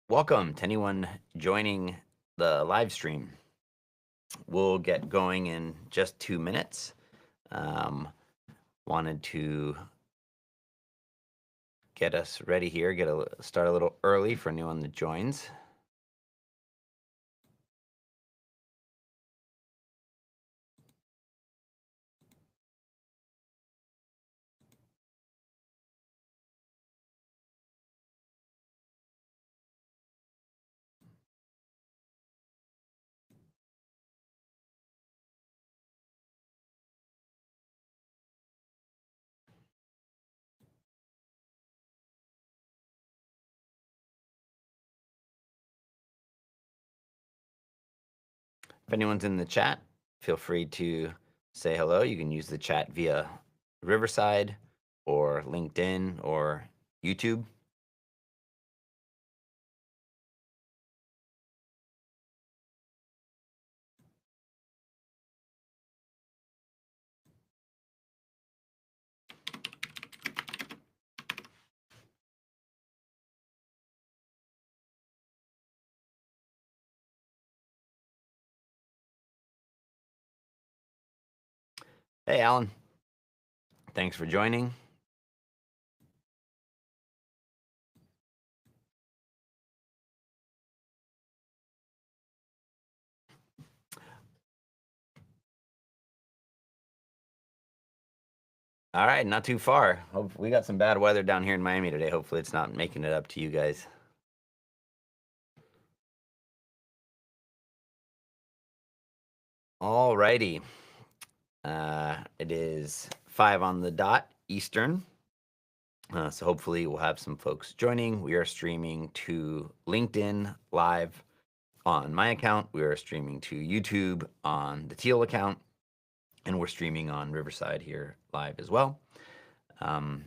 Welcome to anyone joining the live stream. We'll get going in just 2 minutes. Wanted to get us ready here, start a little early for anyone that joins. If anyone's in the chat, feel free to say hello. You can use the chat via Riverside or LinkedIn or YouTube. Hey, Alan. Thanks for joining. All right, not too far. We got some bad weather down here in Miami today. Hopefully, it's not making it up to you guys. All righty. It is 5 on the dot Eastern. So hopefully we'll have some folks joining. We are streaming to LinkedIn live on my account. We are streaming to YouTube on the Teal account. And we're streaming on Riverside here live as well. I'll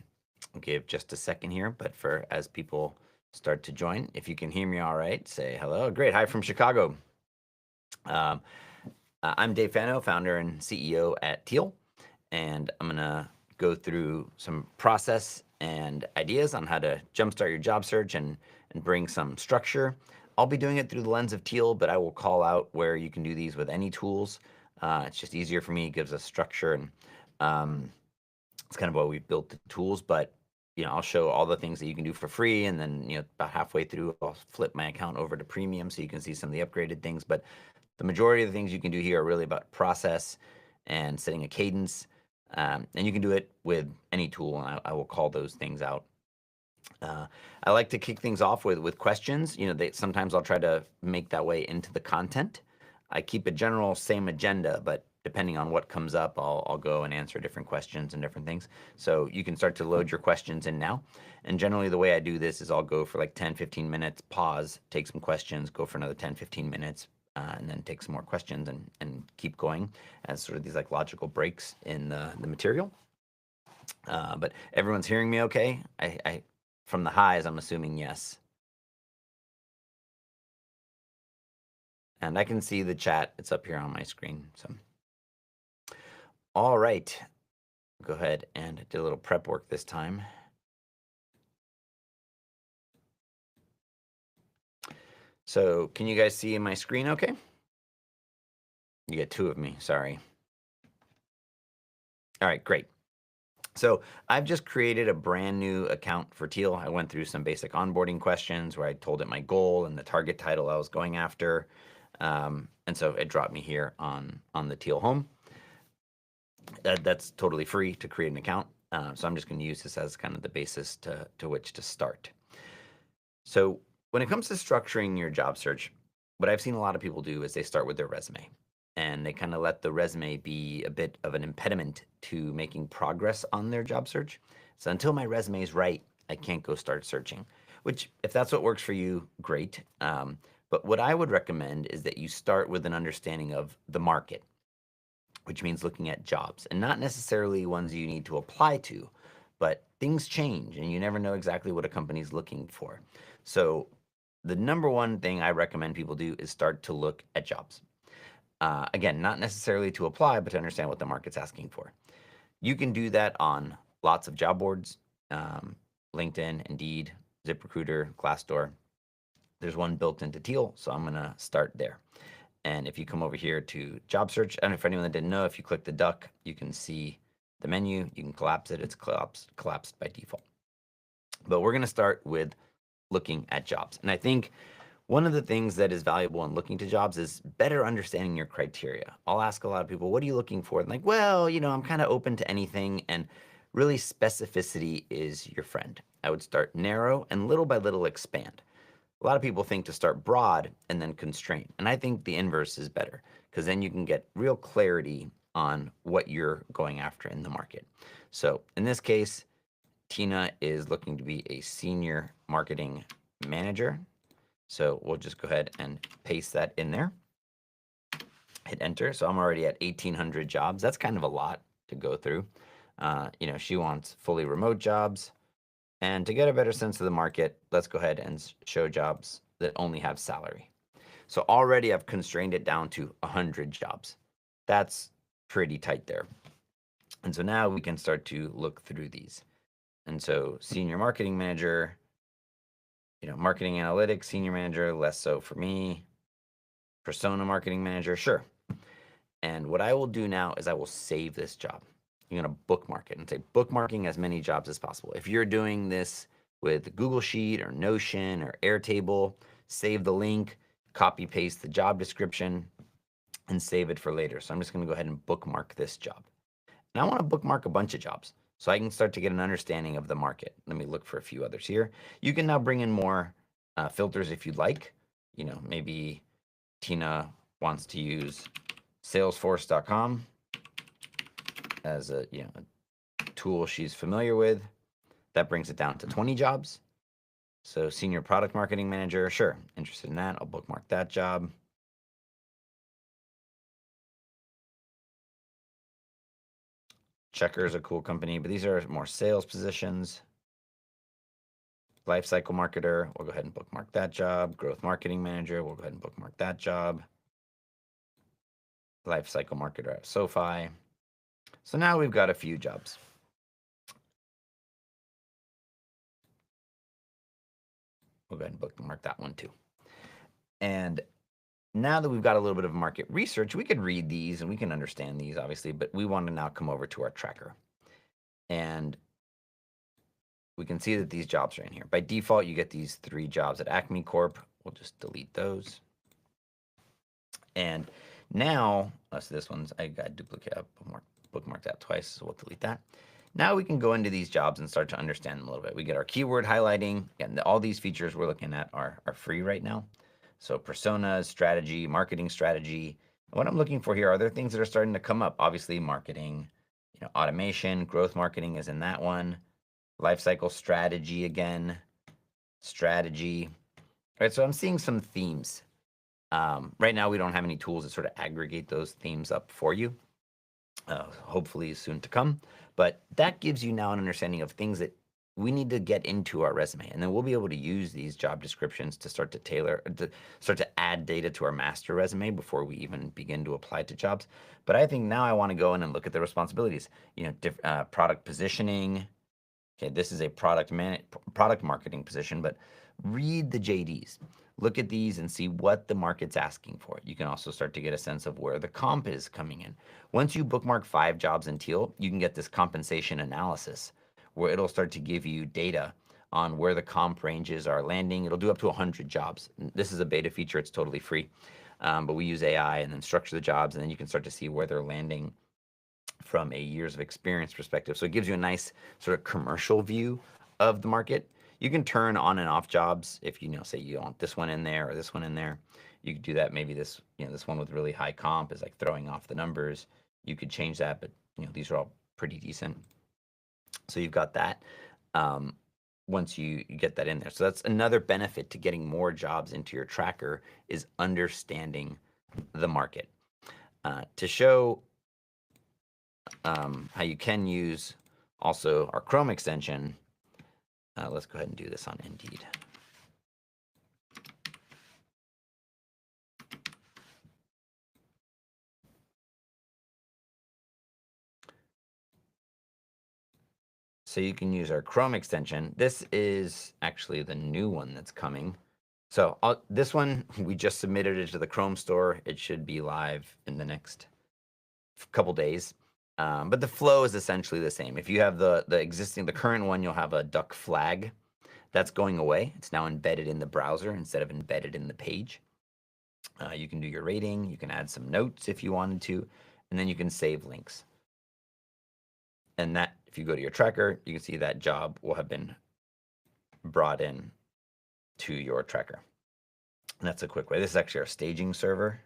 give just a second here, but as people start to join, if you can hear me all right, say hello. Great. Hi from Chicago. I'm Dave Fano, founder and CEO at Teal, and I'm going to go through some process and ideas on how to jumpstart your job search and bring some structure. I'll be doing it through the lens of Teal, but I will call out where you can do these with any tools. It's just easier for me. It gives us structure, and it's kind of why we've built the tools. But I'll show all the things that you can do for free, and then about halfway through, I'll flip my account over to premium so you can see some of the upgraded things. But the majority of the things you can do here are really about process and setting a cadence. And you can do it with any tool, and I will call those things out. I like to kick things off with questions. Sometimes I'll try to make that way into the content. I keep a general same agenda, but depending on what comes up, I'll go and answer different questions and different things. So you can start to load your questions in now. And generally the way I do this is I'll go for like 10, 15 minutes, pause, take some questions, go for another 10, 15 minutes, and then take some more questions and keep going as sort of these like logical breaks in the material. But everyone's hearing me okay? I from the highs, I'm assuming yes. And I can see the chat. It's up here on my screen. So, all right. Go ahead and do a little prep work this time. So, can you guys see my screen okay? You get 2 of me, sorry. All right, great. So I've just created a brand new account for Teal. I went through some basic onboarding questions where I told it my goal and the target title I was going after. And so it dropped me here on the Teal home. That's totally free to create an account. So I'm just going to use this as kind of the basis to which to start. So when it comes to structuring your job search, what I've seen a lot of people do is they start with their resume. And they kind of let the resume be a bit of an impediment to making progress on their job search. So until my resume is right, I can't go start searching, which if that's what works for you, great. But what I would recommend is that you start with an understanding of the market, which means looking at jobs and not necessarily ones you need to apply to, but things change and you never know exactly what a company's looking for. So the number one thing I recommend people do is start to look at jobs. Again, not necessarily to apply, but to understand what the market's asking for. You can do that on lots of job boards, LinkedIn, Indeed, ZipRecruiter, Glassdoor. There's one built into Teal, so I'm gonna start there. And if you come over here to job search, I don't know if anyone that didn't know, if you click the duck, you can see the menu, you can collapse it, it's collapsed by default. But we're gonna start with looking at jobs. And I think one of the things that is valuable in looking to jobs is better understanding your criteria. I'll ask a lot of people, what are you looking for? And like, well, I'm kind of open to anything. And really, specificity is your friend. I would start narrow and little by little expand. A lot of people think to start broad and then constrain. And I think the inverse is better because then you can get real clarity on what you're going after in the market. So in this case, Tina is looking to be a senior marketing manager. So we'll just go ahead and paste that in there. Hit enter. So I'm already at 1,800 jobs. That's kind of a lot to go through. She wants fully remote jobs. And to get a better sense of the market, let's go ahead and show jobs that only have salary. So already I've constrained it down to 100 jobs. That's pretty tight there. And so now we can start to look through these. And so senior marketing manager, marketing analytics, senior manager, less so for me. Persona marketing manager, sure. And what I will do now is I will save this job. You're going to bookmark it and say bookmarking as many jobs as possible. If you're doing this with Google Sheet or Notion or Airtable, save the link, copy paste the job description, and save it for later. So I'm just going to go ahead and bookmark this job. And I want to bookmark a bunch of jobs so I can start to get an understanding of the market. Let me look for a few others here. You can now bring in more filters if you'd like. Maybe Tina wants to use Salesforce.com as a tool she's familiar with. That brings it down to 20 jobs. So senior product marketing manager, sure, interested in that. I'll bookmark that job. Checker is a cool company, but these are more sales positions. Lifecycle marketer, we'll go ahead and bookmark that job. Growth marketing manager, we'll go ahead and bookmark that job. Lifecycle marketer at SoFi. So now we've got a few jobs. We'll go ahead and bookmark that one too. And now that we've got a little bit of market research, we can read these and we can understand these, obviously, but we want to now come over to our tracker. And we can see that these jobs are in here. By default, you get these 3 jobs at Acme Corp. We'll just delete those. And now, so this one's, I got duplicate, bookmarked that twice, so we'll delete that. Now we can go into these jobs and start to understand them a little bit. We get our keyword highlighting, and all these features we're looking at are free right now. So personas, strategy, marketing strategy. What I'm looking for here, are there things that are starting to come up? Obviously, marketing, automation, growth marketing is in that one. Lifecycle strategy again, strategy. All right, so I'm seeing some themes. Right now, we don't have any tools that sort of aggregate those themes up for you. Hopefully soon to come. But that gives you now an understanding of things that we need to get into our resume. And then we'll be able to use these job descriptions to start to add data to our master resume before we even begin to apply to jobs. But I think now I want to go in and look at the responsibilities. Product positioning. Okay, this is a product marketing position, but read the JDs. Look at these and see what the market's asking for. You can also start to get a sense of where the comp is coming in. Once you bookmark 5 jobs in Teal, you can get this compensation analysis where it'll start to give you data on where the comp ranges are landing. It'll do up to 100 jobs. This is a beta feature. It's totally free, but we use AI and then structure the jobs, and then you can start to see where they're landing from a years of experience perspective. So it gives you a nice sort of commercial view of the market. You can turn on and off jobs if say you want this one in there or this one in there. You could do that. Maybe this this one with really high comp is like throwing off the numbers. You could change that, but these are all pretty decent. So you've got that once you get that in there. So that's another benefit to getting more jobs into your tracker is understanding the market. To show how you can use also our Chrome extension, let's go ahead and do this on Indeed. So you can use our Chrome extension. This is actually the new one that's coming. So this one, we just submitted it to the Chrome store. It should be live in the next couple days. But the flow is essentially the same. If you have the current one, you'll have a duck flag. That's going away. It's now embedded in the browser instead of embedded in the page. You can do your rating. You can add some notes if you wanted to, and then you can save links. And that, if you go to your tracker, you can see that job will have been brought in to your tracker. And that's a quick way. This is actually our staging server,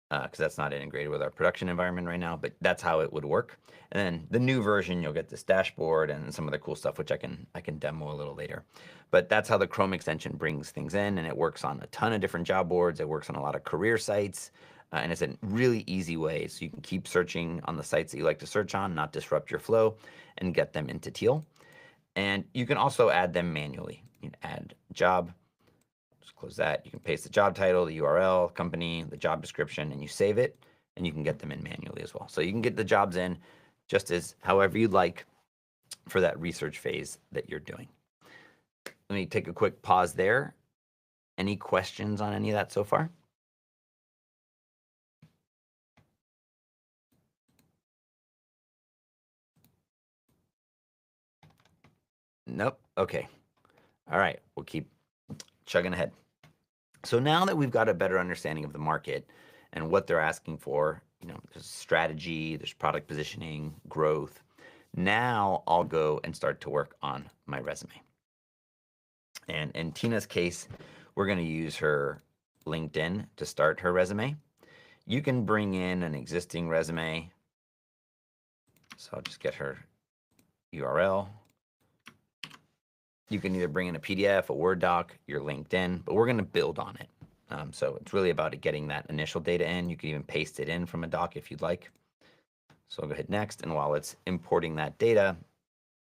because that's not integrated with our production environment right now, but that's how it would work. And then the new version, you'll get this dashboard and some other cool stuff, which I can demo a little later. But that's how the Chrome extension brings things in, and it works on a ton of different job boards. It works on a lot of career sites, and it's a really easy way so you can keep searching on the sites that you like to search on, not disrupt your flow, and get them into Teal. And you can also add them manually. You can add job, just close that. You can paste the job title, the URL, company, the job description, and you save it, and you can get them in manually as well. So you can get the jobs in just as however you'd like for that research phase that you're doing. Let me take a quick pause there. Any questions on any of that so far? Nope. Okay. All right. We'll keep chugging ahead. So now that we've got a better understanding of the market and what they're asking for, there's strategy, there's product positioning, growth. Now I'll go and start to work on my resume. And in Tina's case, we're going to use her LinkedIn to start her resume. You can bring in an existing resume. So I'll just get her URL. You can either bring in a PDF, a Word doc, your LinkedIn, but we're going to build on it. So it's really about getting that initial data in. You can even paste it in from a doc if you'd like. So I'll go hit next. And while it's importing that data,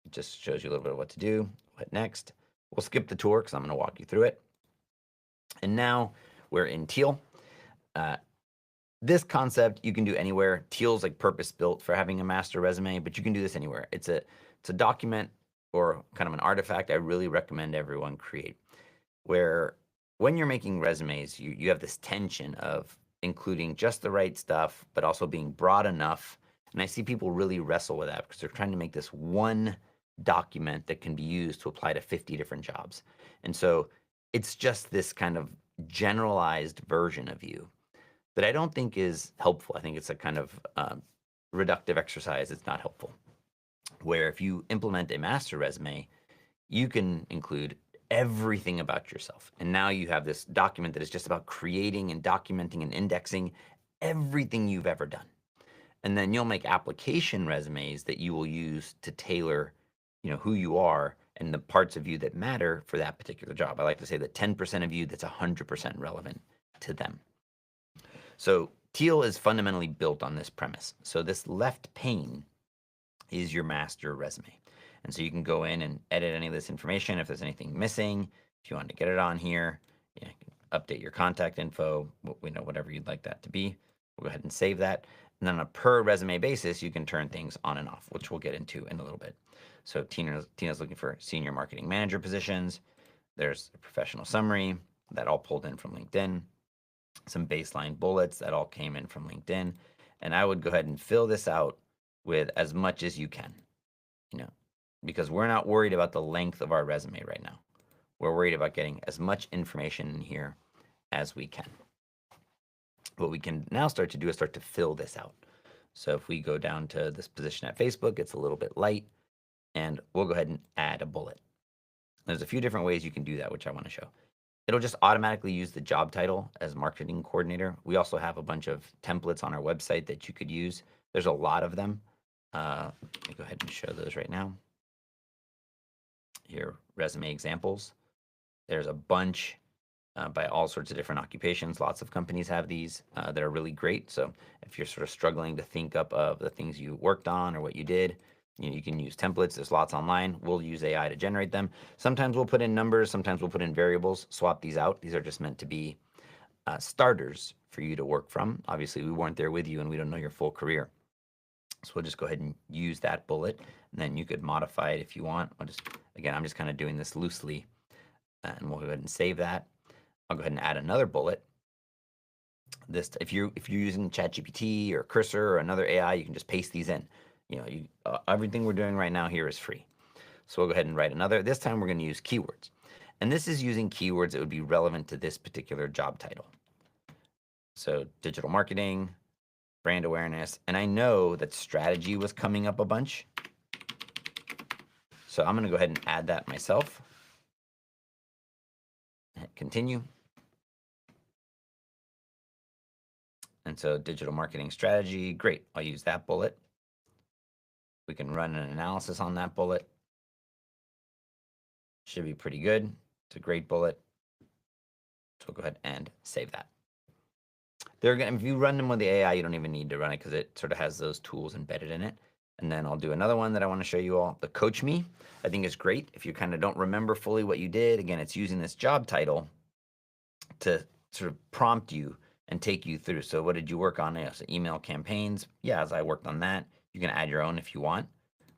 it just shows you a little bit of what to do. We'll hit next. We'll skip the tour because I'm going to walk you through it. And now we're in Teal. This concept you can do anywhere. Teal's like purpose built for having a master resume, but you can do this anywhere. It's a document or kind of an artifact I really recommend everyone create, where when you're making resumes, you have this tension of including just the right stuff, but also being broad enough. And I see people really wrestle with that because they're trying to make this one document that can be used to apply to 50 different jobs. And so it's just this kind of generalized version of you that I don't think is helpful. I think it's a kind of reductive exercise. It's not helpful. Where if you implement a master resume, you can include everything about yourself. And now you have this document that is just about creating and documenting and indexing everything you've ever done. And then you'll make application resumes that you will use to tailor, who you are and the parts of you that matter for that particular job. I like to say that 10% of you that's 100% relevant to them. So Teal is fundamentally built on this premise. So this left pane is your master resume. And so you can go in and edit any of this information if there's anything missing. If you want to get it on here, you can update your contact info, whatever you'd like that to be. We'll go ahead and save that. And then on a per resume basis, you can turn things on and off, which we'll get into in a little bit. So Tina's looking for senior marketing manager positions. There's a professional summary that all pulled in from LinkedIn. Some baseline bullets that all came in from LinkedIn. And I would go ahead and fill this out with as much as you can, because we're not worried about the length of our resume right now. We're worried about getting as much information in here as we can. What we can now start to do is start to fill this out. So if we go down to this position at Facebook, it's a little bit light, and we'll go ahead and add a bullet. There's a few different ways you can do that, which I want to show. It'll just automatically use the job title as marketing coordinator. We also have a bunch of templates on our website that you could use. There's a lot of them. Let me go ahead and show those right now. Here, resume examples. There's a bunch by all sorts of different occupations. Lots of companies have these that are really great. So if you're sort of struggling to think up of the things you worked on or what you did, you can use templates. There's lots online. We'll use AI to generate them. Sometimes we'll put in numbers. Sometimes we'll put in variables. Swap these out. These are just meant to be starters for you to work from. Obviously, we weren't there with you and we don't know your full career. So we'll just go ahead and use that bullet, and then you could modify it if you want. I'm just kind of doing this loosely, and we'll go ahead and save that. I'll go ahead and add another bullet. This, if you're using ChatGPT or Cursor or another AI, you can just paste these in. Everything we're doing right now here is free. So we'll go ahead and write another. This time we're going to use keywords. And this is using keywords that would be relevant to this particular job title. So digital marketing, brand awareness, and I know that strategy was coming up a bunch. So I'm going to go ahead and add that myself. Hit continue. And so digital marketing strategy, great. I'll use that bullet. We can run an analysis on that bullet. Should be pretty good. It's a great bullet. So we'll go ahead and save that. If you run them with the AI, you don't even need to run it because it sort of has those tools embedded in it. And then I'll do another one that I want to show you all. The Coach Me, I think is great. If you kind of don't remember fully what you did, again, it's using this job title to sort of prompt you and take you through. So what did you work on? So email campaigns. Yeah, as I worked on that. You can add your own if you want.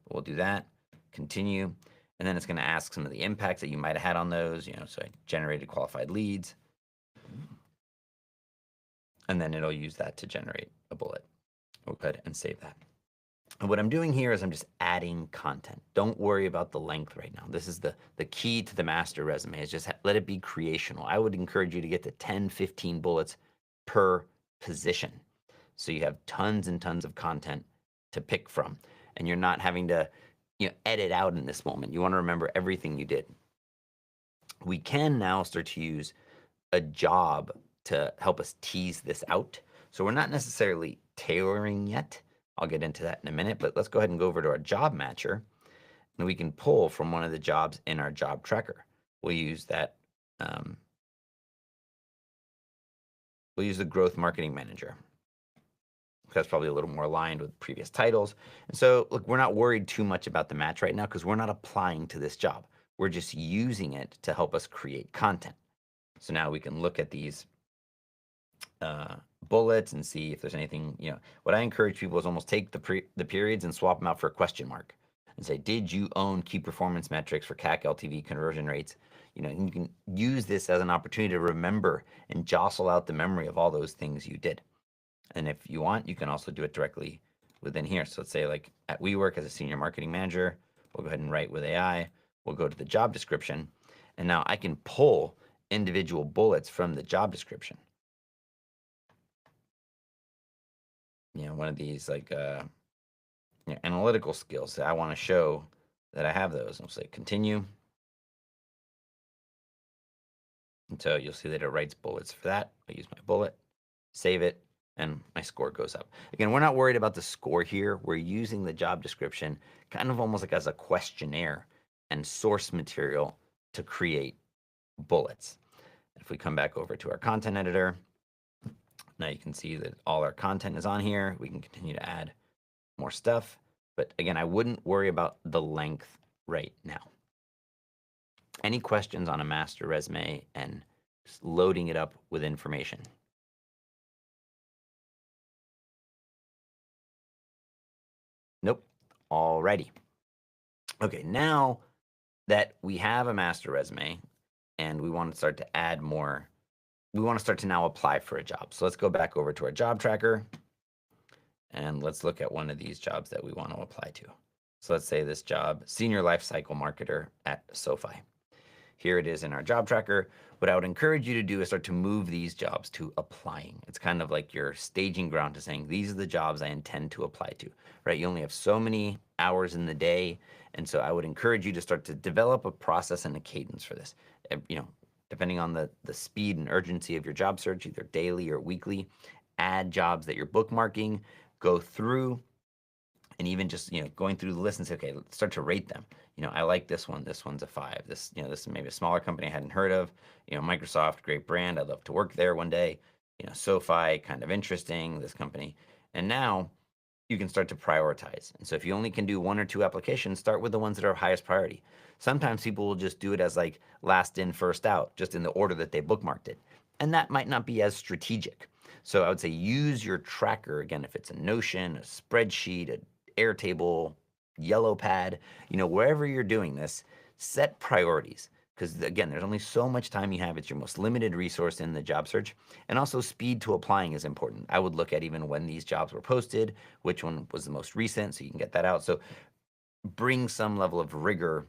But we'll do that. Continue. And then it's going to ask some of the impacts that you might have had on those. So I generated qualified leads. And then it'll use that to generate a bullet. We'll go ahead and save that. And what I'm doing here is I'm just adding content. Don't worry about the length right now. This is the key to the master resume, is just let it be creational. I would encourage you to get to 10, 15 bullets per position. So you have tons and tons of content to pick from, and you're not having to edit out in this moment. You want to remember everything you did. We can now start to use a job to help us tease this out. So we're not necessarily tailoring yet. I'll get into that in a minute, but let's go ahead and go over to our job matcher, and we can pull from one of the jobs in our job tracker. We'll use that. We'll use the growth marketing manager. That's probably a little more aligned with previous titles. And so, look, we're not worried too much about the match right now because we're not applying to this job. We're just using it to help us create content. So now we can look at these bullets and see if there's anything. What I encourage people is almost take the periods and swap them out for a question mark and say, did you own key performance metrics for CAC, LTV, conversion rates? And you can use this as an opportunity to remember and jostle out the memory of all those things you did. And if you want, you can also do it directly within here. So let's say like at WeWork as a senior marketing manager, we'll go ahead and write with AI. We'll go to the job description. And now I can pull individual bullets from the job description. One of these like analytical skills that I want to show that I have those. I'll say continue. And so you'll see that it writes bullets for that. I use my bullet, save it, and my score goes up. Again, we're not worried about the score here. We're using the job description kind of almost like as a questionnaire and source material to create bullets. If we come back over to our content editor, now you can see that all our content is on here. We can continue to add more stuff. But again, I wouldn't worry about the length right now. Any questions on a master resume and just loading it up with information? Nope. Alrighty. Okay, now that we have a master resume and we want to start to add more, we want to start to now apply for a job. So let's go back over to our job tracker and let's look at one of these jobs that we want to apply to. So let's say this job, senior lifecycle marketer at SoFi. Here it is in our job tracker. What I would encourage you to do is start to move these jobs to applying. It's kind of like your staging ground to saying, these are the jobs I intend to apply to, right? You only have so many hours in the day. And so I would encourage you to start to develop a process and a cadence for this. Depending on the speed and urgency of your job search, either daily or weekly, add jobs that you're bookmarking, go through, and even just going through the list and say, okay, let's start to rate them. I like this one. This one's a 5. This this is maybe a smaller company I hadn't heard of. Microsoft, great brand. I'd love to work there one day. SoFi, kind of interesting. This company, and now you can start to prioritize. And so if you only can do 1 or 2 applications, start with the ones that are highest priority. Sometimes people will just do it as like last in, first out, just in the order that they bookmarked it, and that might not be as strategic. So I would say use your tracker again. If it's a Notion, a spreadsheet, a Airtable, Yellow Pad, wherever you're doing this, set priorities. because again, there's only so much time you have. It's your most limited resource in the job search. And also speed to applying is important. I would look at even when these jobs were posted, which one was the most recent, so you can get that out. So bring some level of rigor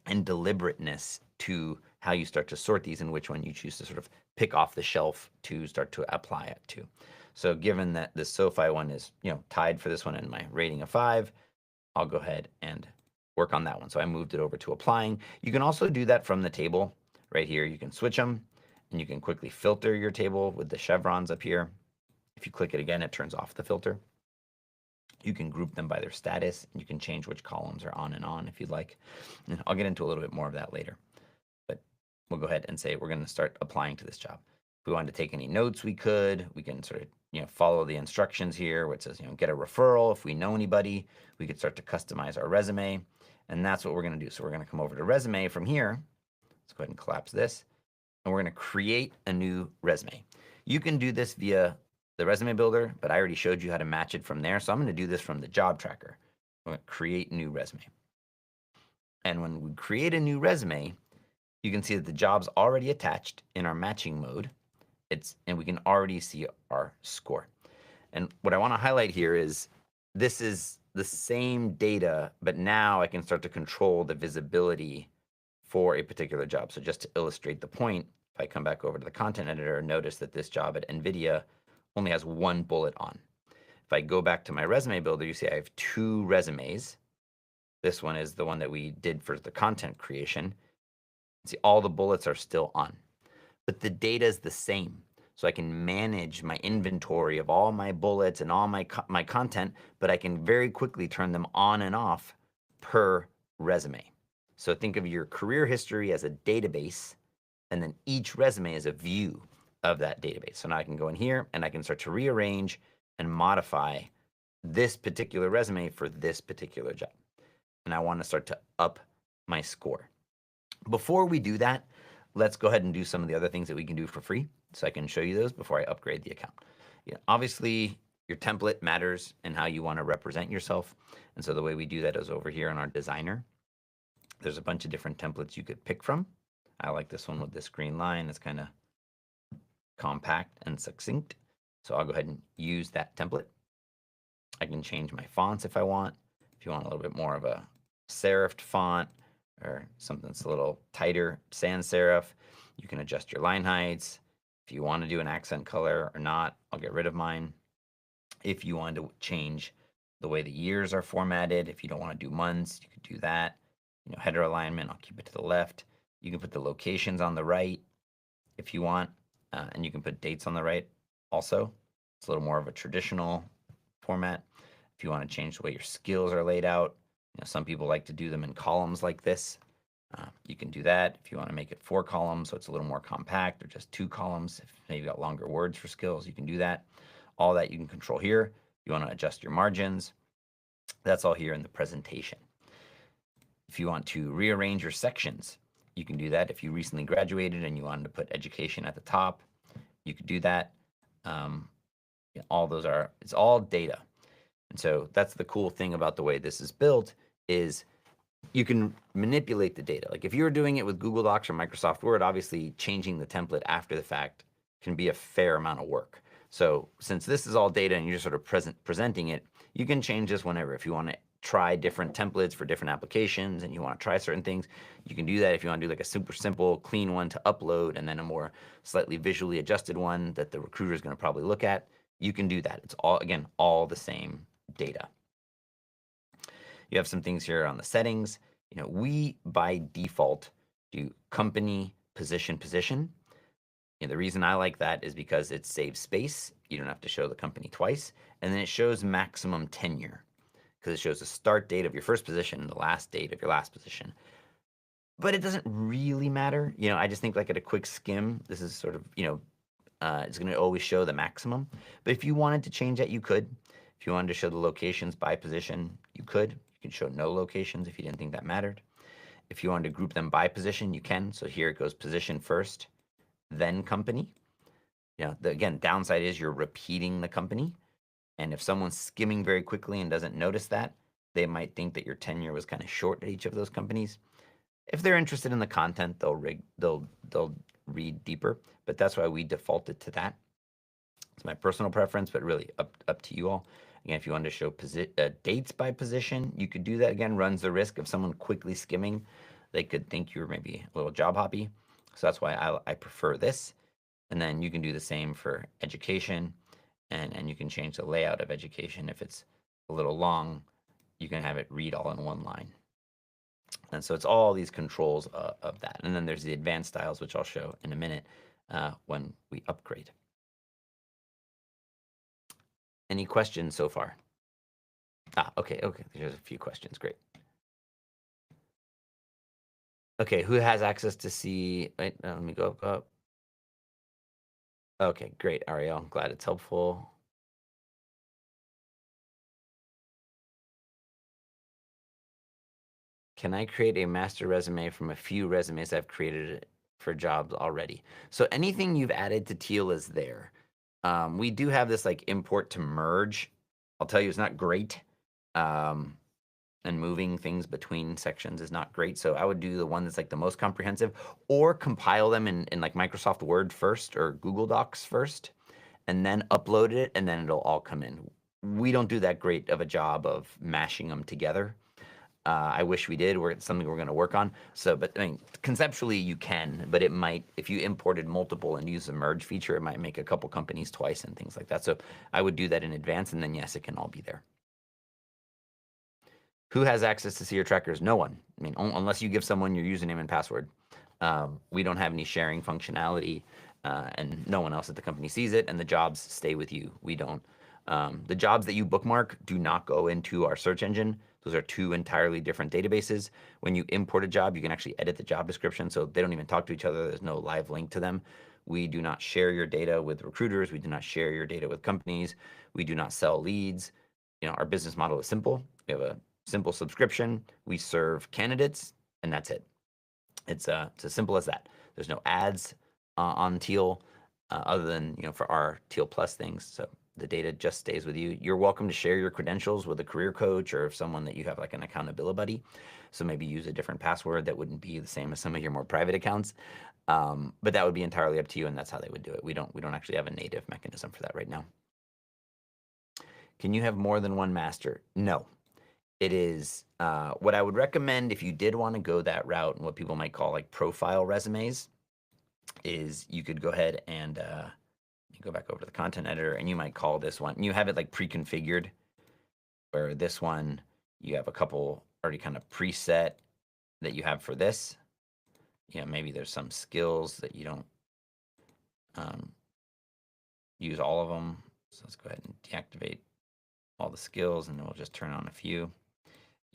and deliberateness to how you start to sort these and which one you choose to sort of pick off the shelf to start to apply it to. So given that the SoFi one is, tied for this one in my rating of 5, I'll go ahead and work on that one. So I moved it over to applying. You can also do that from the table right here. You can switch them and you can quickly filter your table with the chevrons up here. If you click it again, it turns off the filter. You can group them by their status and you can change which columns are on and on if you'd like. And I'll get into a little bit more of that later. But we'll go ahead and say we're going to start applying to this job. If we wanted to take any notes, we could. We can sort of follow the instructions here, which says get a referral. If we know anybody, we could start to customize our resume, and that's what we're going to do. So we're going to come over to resume from here. Let's go ahead and collapse this, and we're going to create a new resume. You can do this via the resume builder, but I already showed you how to match it from there. So I'm going to do this from the job tracker. I'm going to create new resume, and when we create a new resume, you can see that the job's already attached in our matching mode. And we can already see our score. And what I want to highlight here is this is the same data, but now I can start to control the visibility for a particular job. So just to illustrate the point, if I come back over to the content editor, notice that this job at NVIDIA only has one bullet on. If I go back to my resume builder, you see I have 2 resumes. This one is the one that we did for the content creation. See, all the bullets are still on, but the data is the same. So I can manage my inventory of all my bullets and all my content, but I can very quickly turn them on and off per resume. So think of your career history as a database, and then each resume is a view of that database. So now I can go in here and I can start to rearrange and modify this particular resume for this particular job. And I want to start to up my score. Before we do that, let's go ahead and do some of the other things that we can do for free. So I can show you those before I upgrade the account. Obviously, your template matters and how you want to represent yourself. And so the way we do that is over here in our designer. There's a bunch of different templates you could pick from. I like this one with this green line. It's kind of compact and succinct. So I'll go ahead and use that template. I can change my fonts if I want. If you want a little bit more of a serifed font or something that's a little tighter, sans serif, you can adjust your line heights. If you want to do an accent color or not, I'll get rid of mine. If you want to change the way the years are formatted, if you don't want to do months, you could do that. Header alignment, I'll keep it to the left. You can put the locations on the right if you want, and you can put dates on the right also. It's a little more of a traditional format. If you want to change the way your skills are laid out, some people like to do them in columns like this. You can do that. If you want to make it 4 columns, so it's a little more compact, or just 2 columns, if maybe you got longer words for skills, you can do that. All that you can control here. You want to adjust your margins. That's all here in the presentation. If you want to rearrange your sections, you can do that. If you recently graduated and you wanted to put education at the top, you could do that. All those it's all data. And so that's the cool thing about the way this is built is you can manipulate the data. Like if you're doing it with Google Docs or Microsoft Word, obviously changing the template after the fact can be a fair amount of work. So since this is all data and you're just sort of presenting it, you can change this whenever. If you want to try different templates for different applications and you want to try certain things, you can do that. If you want to do like a super simple, clean one to upload and then a more slightly visually adjusted one that the recruiter is going to probably look at, you can do that. It's all, again, all the same data. You have some things here on the settings. We by default do company, position. The reason I like that is because it saves space. You don't have to show the company twice. And then it shows maximum tenure because it shows the start date of your first position and the last date of your last position. But it doesn't really matter. I just think like at a quick skim, this is sort of, it's going to always show the maximum. But if you wanted to change that, you could. If you wanted to show the locations by position, you could. You can show no locations if you didn't think that mattered. If you wanted to group them by position, you can. So here it goes position first, then company. Again, downside is you're repeating the company. And if someone's skimming very quickly and doesn't notice that, they might think that your tenure was kind of short at each of those companies. If they're interested in the content, they'll read deeper, but that's why we defaulted to that. It's my personal preference, but really up to you all. Again, if you want to show dates by position, you could do that. Again, runs the risk of someone quickly skimming. They could think you're maybe a little job hoppy. So that's why I prefer this. And then you can do the same for education, and you can change the layout of education. If it's a little long, you can have it read all in one line. And so it's all these controls of that. And then there's the advanced styles, which I'll show in a minute when we upgrade. Any questions so far? Okay. There's a few questions. Great. Okay, who has access to see? Wait, let me go up. Okay, great, Ariel. I'm glad it's helpful. Can I create a master resume from a few resumes I've created for jobs already? So anything you've added to Teal is there. We do have this like import to merge. I'll tell you, it's not great. And moving things between sections is not great. So I would do the one that's like the most comprehensive, or compile them in like Microsoft Word first or Google Docs first, and then upload it, and then it'll all come in. We don't do that great of a job of mashing them together. I wish we did. It's something we're going to work on. So, but I mean, conceptually you can, but it might, if you imported multiple and use the merge feature, it might make a couple companies twice and things like that. So I would do that in advance, and then yes, it can all be there. Who has access to see your trackers? No one. I mean, unless you give someone your username and password. We don't have any sharing functionality, and no one else at the company sees it, and the jobs stay with you. We don't. The jobs that you bookmark do not go into our search engine. Those are two entirely different databases. When you import a job, you can actually edit the job description, so they don't even talk to each other. There's no live link to them. We do not share your data with recruiters. We do not share your data with companies. We do not sell leads. Our business model is simple. We have a simple subscription. We serve candidates, and that's it. It's as simple as that. There's no ads on Teal other than for our Teal Plus things. So the data just stays with you. You're welcome to share your credentials with a career coach or someone that you have like an accountability buddy. So maybe use a different password that wouldn't be the same as some of your more private accounts. But that would be entirely up to you, and that's how they would do it. We don't actually have a native mechanism for that right now. Can you have more than one master? No. It is what I would recommend if you did want to go that route, and what people might call like profile resumes, is you could go ahead and you go back over to the content editor, and you might call this one, and you have it like pre-configured, where this one, you have a couple already kind of preset that you have for this. Maybe there's some skills that you don't use all of them. So let's go ahead and deactivate all the skills, and then we'll just turn on a few.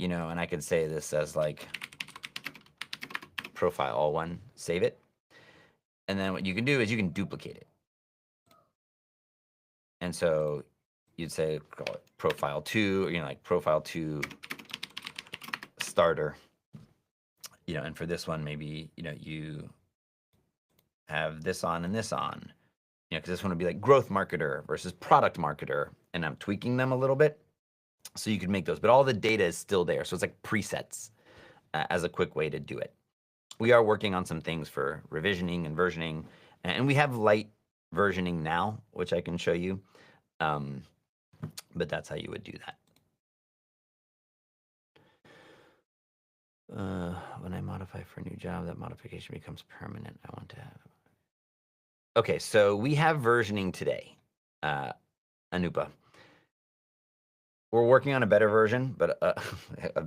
And I could say this as like profile all one, save it. And then what you can do is you can duplicate it. And so you'd say, call it profile 2, or, like profile 2 starter. And for this one, maybe, you have this on and this on, because this one would be like growth marketer versus product marketer. And I'm tweaking them a little bit. So you could make those, but all the data is still there. So it's like presets as a quick way to do it. We are working on some things for revisioning and versioning, and we have light versioning now, which I can show you. But that's how you would do that. When I modify for a new job, that modification becomes permanent. I want to have. Okay, so we have versioning today, Anupa. We're working on a better version, but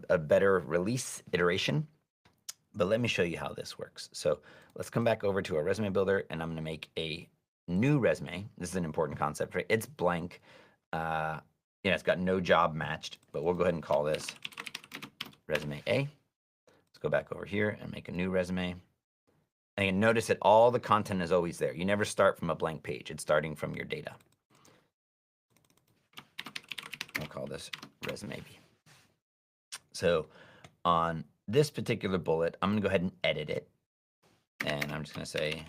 a better release iteration. But let me show you how this works. So let's come back over to our resume builder, and I'm going to make a new resume. This is an important concept, right? It's blank. It's got no job matched, but we'll go ahead and call this resume A. Let's go back over here and make a new resume. And notice that all the content is always there. You never start from a blank page. It's starting from your data. I'll call this resume B. So on this particular bullet, I'm going to go ahead and edit it. And I'm just going to say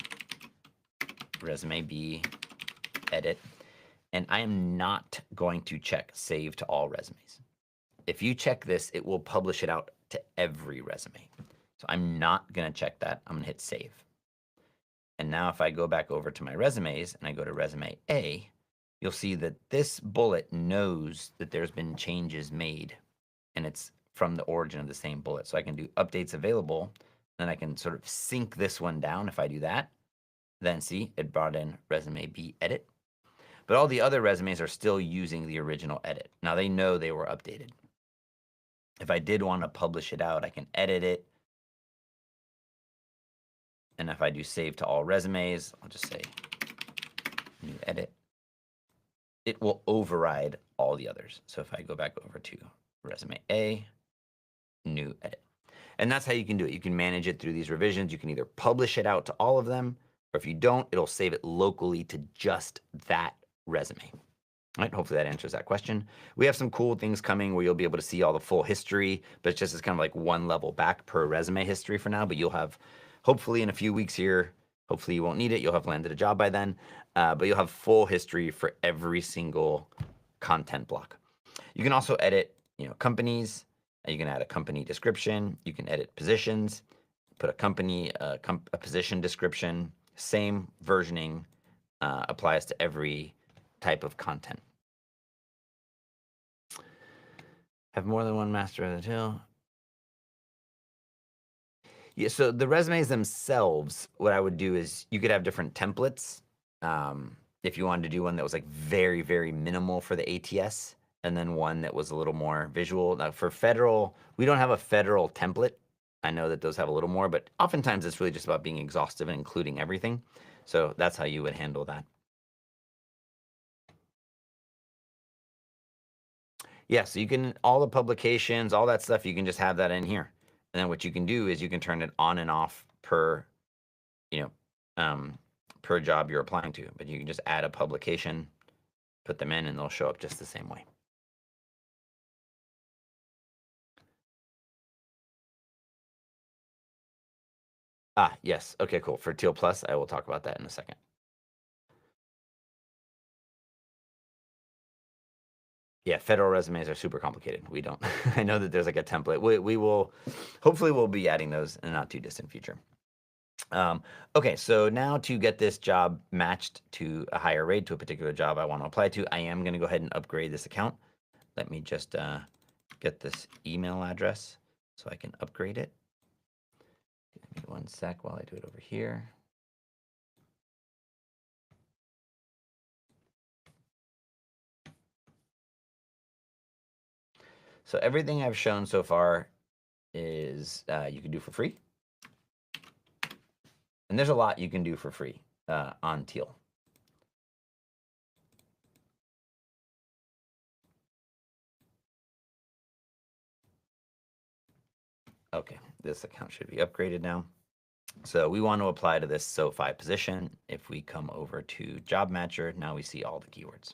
resume B, edit. And I am not going to check save to all resumes. If you check this, it will publish it out to every resume. So I'm not going to check that. I'm going to hit save. And now if I go back over to my resumes and I go to resume A, you'll see that this bullet knows that there's been changes made, and it's from the origin of the same bullet. So I can do updates available, and I can sort of sync this one down. If I do that, then see, it brought in resume B edit. But all the other resumes are still using the original edit. Now they know they were updated. If I did want to publish it out, I can edit it. And if I do save to all resumes, I'll just say new edit. It will override all the others. So if I go back over to resume A, new edit. And that's how you can do it. You can manage it through these revisions. You can either publish it out to all of them, or if you don't, it'll save it locally to just that resume. All right, hopefully that answers that question. We have some cool things coming where you'll be able to see all the full history, but it's just as kind of like one level back per resume history for now. But you'll have, hopefully in a few weeks here, hopefully you won't need it. You'll have landed a job by then, but you'll have full history for every single content block. You can also edit, companies. You can add a company description. You can edit positions, put a company, a position description. Same versioning applies to every type of content. Have more than one master of the till. Yeah, so the resumes themselves, what I would do is you could have different templates. If you wanted to do one that was like very, very minimal for the ATS, and then one that was a little more visual. Now for federal, we don't have a federal template. I know that those have a little more, but oftentimes it's really just about being exhaustive and including everything. So that's how you would handle that. Yeah, so you can, all the publications, all that stuff, you can just have that in here. And then what you can do is you can turn it on and off per, per job you're applying to. But you can just add a publication, put them in, and they'll show up just the same way. Ah, yes. Okay, cool. For Teal Plus, I will talk about that in a second. Yeah, federal resumes are super complicated. We don't, I know that there's like a template. We will, hopefully we'll be adding those in the not too distant future. Okay, so now to get this job matched to a higher rate to a particular job I want to apply to, I am going to go ahead and upgrade this account. Let me just get this email address so I can upgrade it. Give me one sec while I do it over here. So everything I've shown so far is you can do for free. And there's a lot you can do for free on Teal. Okay, this account should be upgraded now. So we want to apply to this SoFi position. If we come over to Job Matcher, now we see all the keywords.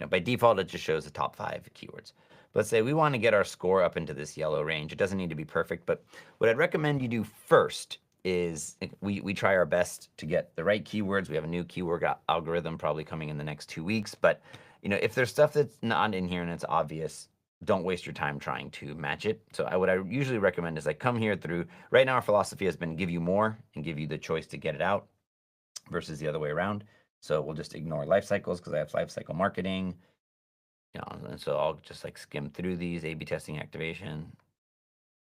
By default, it just shows the top 5 keywords. But let's say we want to get our score up into this yellow range. It doesn't need to be perfect, but what I'd recommend you do first is we try our best to get the right keywords. We have a new keyword algorithm probably coming in the next 2 weeks. But if there's stuff that's not in here and it's obvious, don't waste your time trying to match it. So what I usually recommend is come here through. Right now, our philosophy has been give you more and give you the choice to get it out versus the other way around. So we'll just ignore life cycles because I have life cycle marketing. And so I'll just skim through these. A/B testing, activation,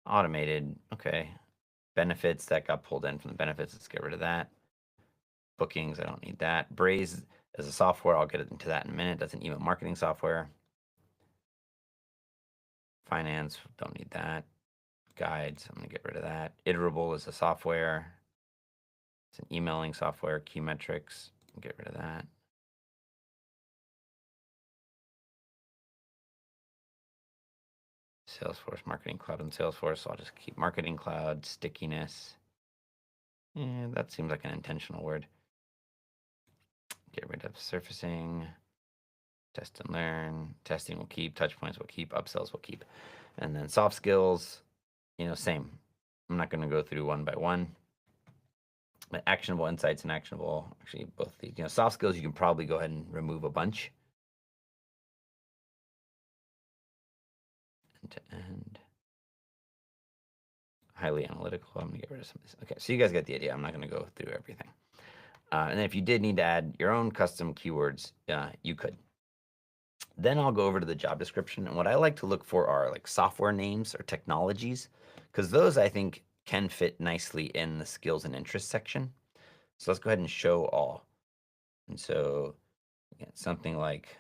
automated. Okay. Benefits that got pulled in from the benefits. Let's get rid of that. Bookings, I don't need that. Braze as a software, I'll get into that in a minute. That's an email marketing software. Finance, don't need that. Guides, I'm gonna get rid of that. Iterable is a software. It's an emailing software. Key metrics, get rid of that. Salesforce, Marketing Cloud, and Salesforce. So I'll just keep Marketing Cloud, stickiness. Yeah, that seems like an intentional word. Get rid of surfacing, test and learn. Testing will keep, touch points will keep, upsells will keep. And then soft skills, same. I'm not going to go through one by one. But actionable insights and actionable, actually both of these. Soft skills, you can probably go ahead and remove a bunch. End to end. highly analytical. I'm gonna get rid of some of these. Okay, so you guys get the idea. I'm not gonna go through everything. And then if you did need to add your own custom keywords, you could. Then I'll go over to the job description. And what I like to look for are like software names or technologies, because those I think can fit nicely in the skills and interests section. So let's go ahead and show all. And so again, something like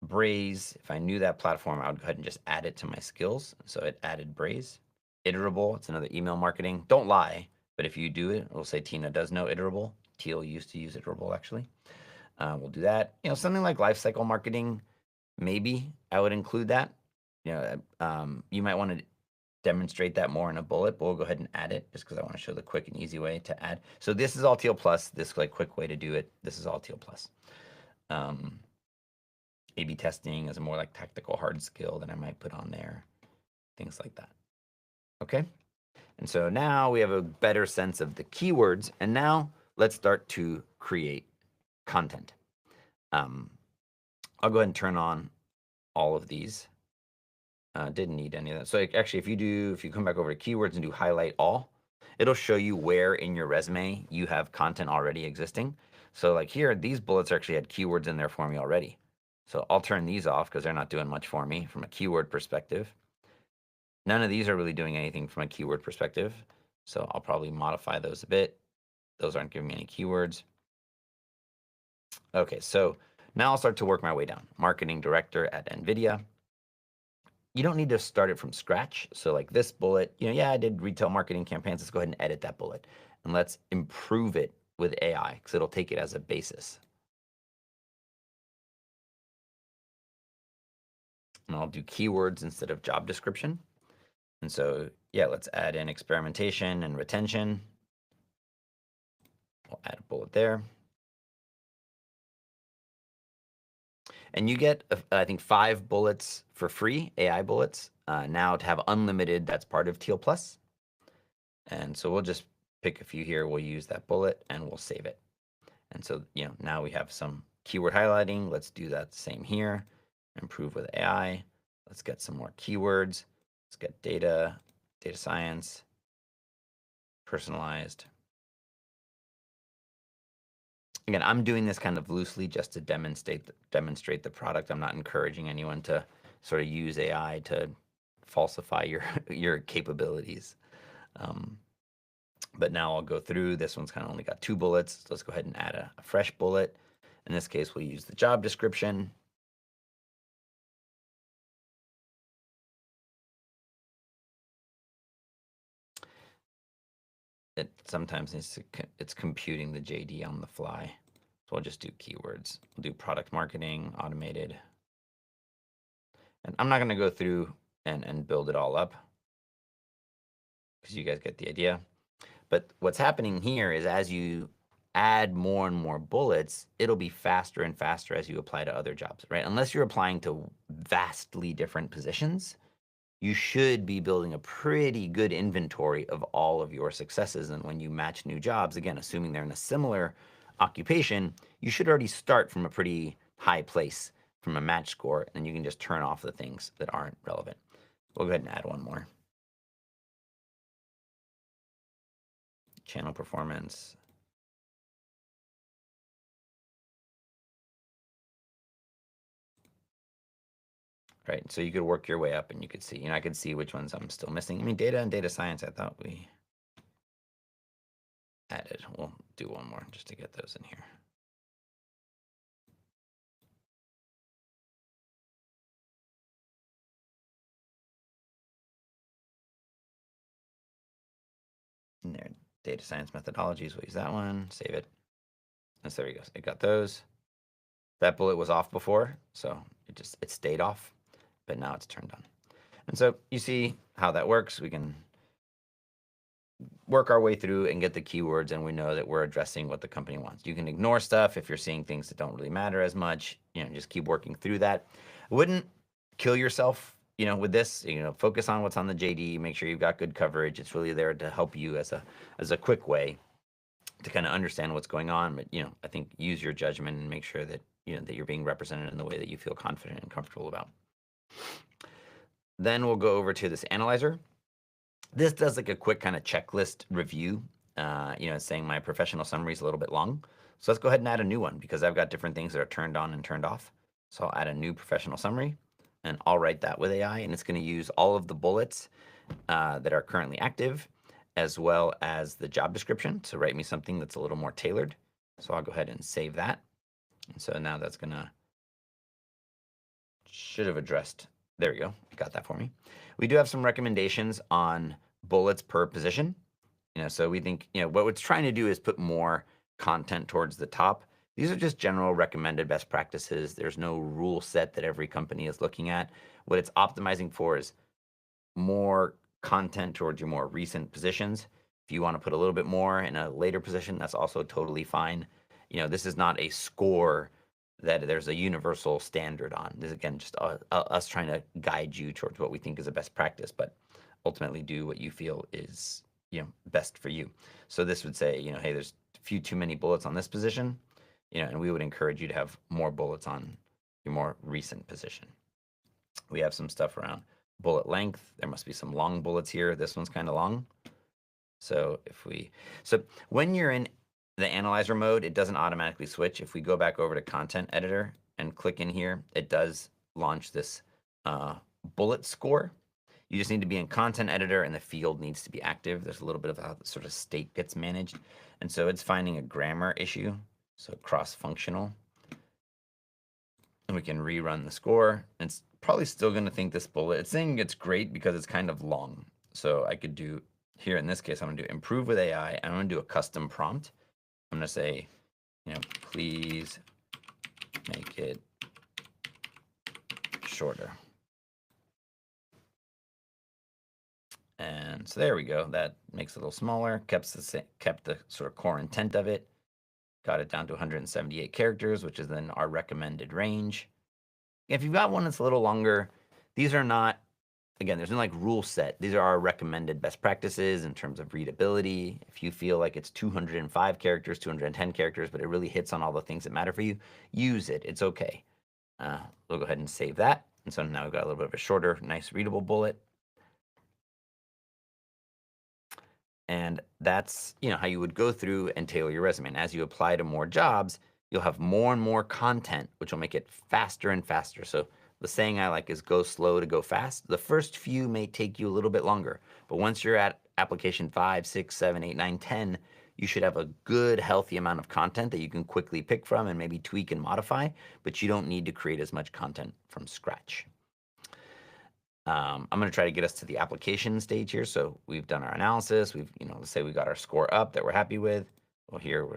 Braze, if I knew that platform, I would go ahead and just add it to my skills. So it added Braze. Iterable, it's another email marketing. Don't lie, but if you do it, we'll say Tina does know Iterable. Teal used to use Iterable actually. We'll do that. Something like lifecycle marketing, maybe I would include that. You might want to demonstrate that more in a bullet, but we'll go ahead and add it just because I want to show the quick and easy way to add. So this is all Teal Plus. This like quick way to do it. This is all Teal Plus. A/B testing is a more like tactical hard skill that I might put on there. Things like that. Okay. And so now we have a better sense of the keywords. And now let's start to create content. I'll go ahead and turn on all of these. Didn't need any of that. So actually, if you come back over to keywords and do highlight all, it'll show you where in your resume you have content already existing. So like here, these bullets actually had keywords in there for me already. So I'll turn these off because they're not doing much for me from a keyword perspective. None of these are really doing anything from a keyword perspective. So I'll probably modify those a bit. Those aren't giving me any keywords. Okay, so now I'll start to work my way down. Marketing director at NVIDIA. You don't need to start it from scratch. So like this bullet, yeah, I did retail marketing campaigns. Let's go ahead and edit that bullet. And let's improve it with AI because it'll take it as a basis. And I'll do keywords instead of job description. And so, yeah, let's add in experimentation and retention. We'll add a bullet there. And you get, I think, 5 bullets for free, AI bullets. Now to have unlimited, that's part of Teal Plus. And so we'll just pick a few here. We'll use that bullet and we'll save it. And so, now we have some keyword highlighting. Let's do that same here. Improve with AI. Let's get some more keywords. Let's get data science, personalized. Again, I'm doing this kind of loosely just to demonstrate the product. I'm not encouraging anyone to sort of use AI to falsify your capabilities. But now I'll go through. This one's kind of only got 2 bullets. So let's go ahead and add a fresh bullet. In this case, we'll use the job description. It sometimes it's computing the JD on the fly. So I'll just do keywords. We'll do product marketing, automated. And I'm not going to go through and build it all up because you guys get the idea. But what's happening here is as you add more and more bullets, it'll be faster and faster as you apply to other jobs, right? Unless you're applying to vastly different positions, you should be building a pretty good inventory of all of your successes. And when you match new jobs, again, assuming they're in a similar occupation, you should already start from a pretty high place from a match score, and you can just turn off the things that aren't relevant. We'll go ahead and add one more. Channel performance. Right, so you could work your way up and you could see, I could see which ones I'm still missing. I mean, data and data science, I thought we added. We'll do one more just to get those in here. And there, data science methodologies, we'll use that one, save it. And so there you go, it got those. That bullet was off before, so it stayed off, but now it's turned on. And so you see how that works. We can work our way through and get the keywords, and we know that we're addressing what the company wants. You can ignore stuff if you're seeing things that don't really matter as much, just keep working through that. Wouldn't kill yourself, with this, focus on what's on the JD, make sure you've got good coverage. It's really there to help you as a quick way to kind of understand what's going on. But, I think use your judgment and make sure that, that you're being represented in the way that you feel confident and comfortable about. Then we'll go over to this analyzer. This does like a quick kind of checklist review. It's saying my professional summary is a little bit long. So let's go ahead and add a new one because I've got different things that are turned on and turned off. So I'll add a new professional summary and I'll write that with AI, and it's going to use all of the bullets that are currently active as well as the job description. So write me something that's a little more tailored. So I'll go ahead and save that. And so now that's gonna, should have addressed, there we go, got that for me. We do have some recommendations on bullets per position. So we think, what it's trying to do is put more content towards the top. These are just general recommended best practices. There's no rule set that every company is looking at. What it's optimizing for is more content towards your more recent positions. If you want to put a little bit more in a later position, that's also totally fine. This is not a score that there's a universal standard on. This is, again, just us trying to guide you towards what we think is a best practice, but ultimately do what you feel is best for you. So this would say, hey, there's a few too many bullets on this position, and we would encourage you to have more bullets on your more recent position. We have some stuff around bullet length. There must be some long bullets here. This one's kind of long. So when you're in the analyzer mode, it doesn't automatically switch. If we go back over to content editor and click in here, it does launch this bullet score. You just need to be in content editor and the field needs to be active. There's a little bit of how the sort of state gets managed. And so it's finding a grammar issue. So cross-functional. And we can rerun the score. And it's probably still going to think this bullet. It's saying it's great because it's kind of long. So I could do, here in this case, I'm going to do improve with AI. And I'm going to do a custom prompt. I'm going to say, please make it shorter. And so there we go. That makes it a little smaller, kept the sort of core intent of it, got it down to 178 characters, which is then our recommended range. If you've got one that's a little longer, these are not, again, there's no like rule set. These are our recommended best practices in terms of readability. If you feel like it's 205 characters, 210 characters, but it really hits on all the things that matter for you, use it. It's okay. We'll go ahead and save that. And so now we've got a little bit of a shorter, nice readable bullet. And that's how you would go through and tailor your resume. And as you apply to more jobs, you'll have more and more content, which will make it faster and faster. So the saying I like is go slow to go fast. The first few may take you a little bit longer, but once you're at application 5, 6, 7, 8, 9, 10, you should have a good, healthy amount of content that you can quickly pick from and maybe tweak and modify, but you don't need to create as much content from scratch. I'm going to try to get us to the application stage here. So we've done our analysis. Let's say we got our score up that we're happy with. Well, here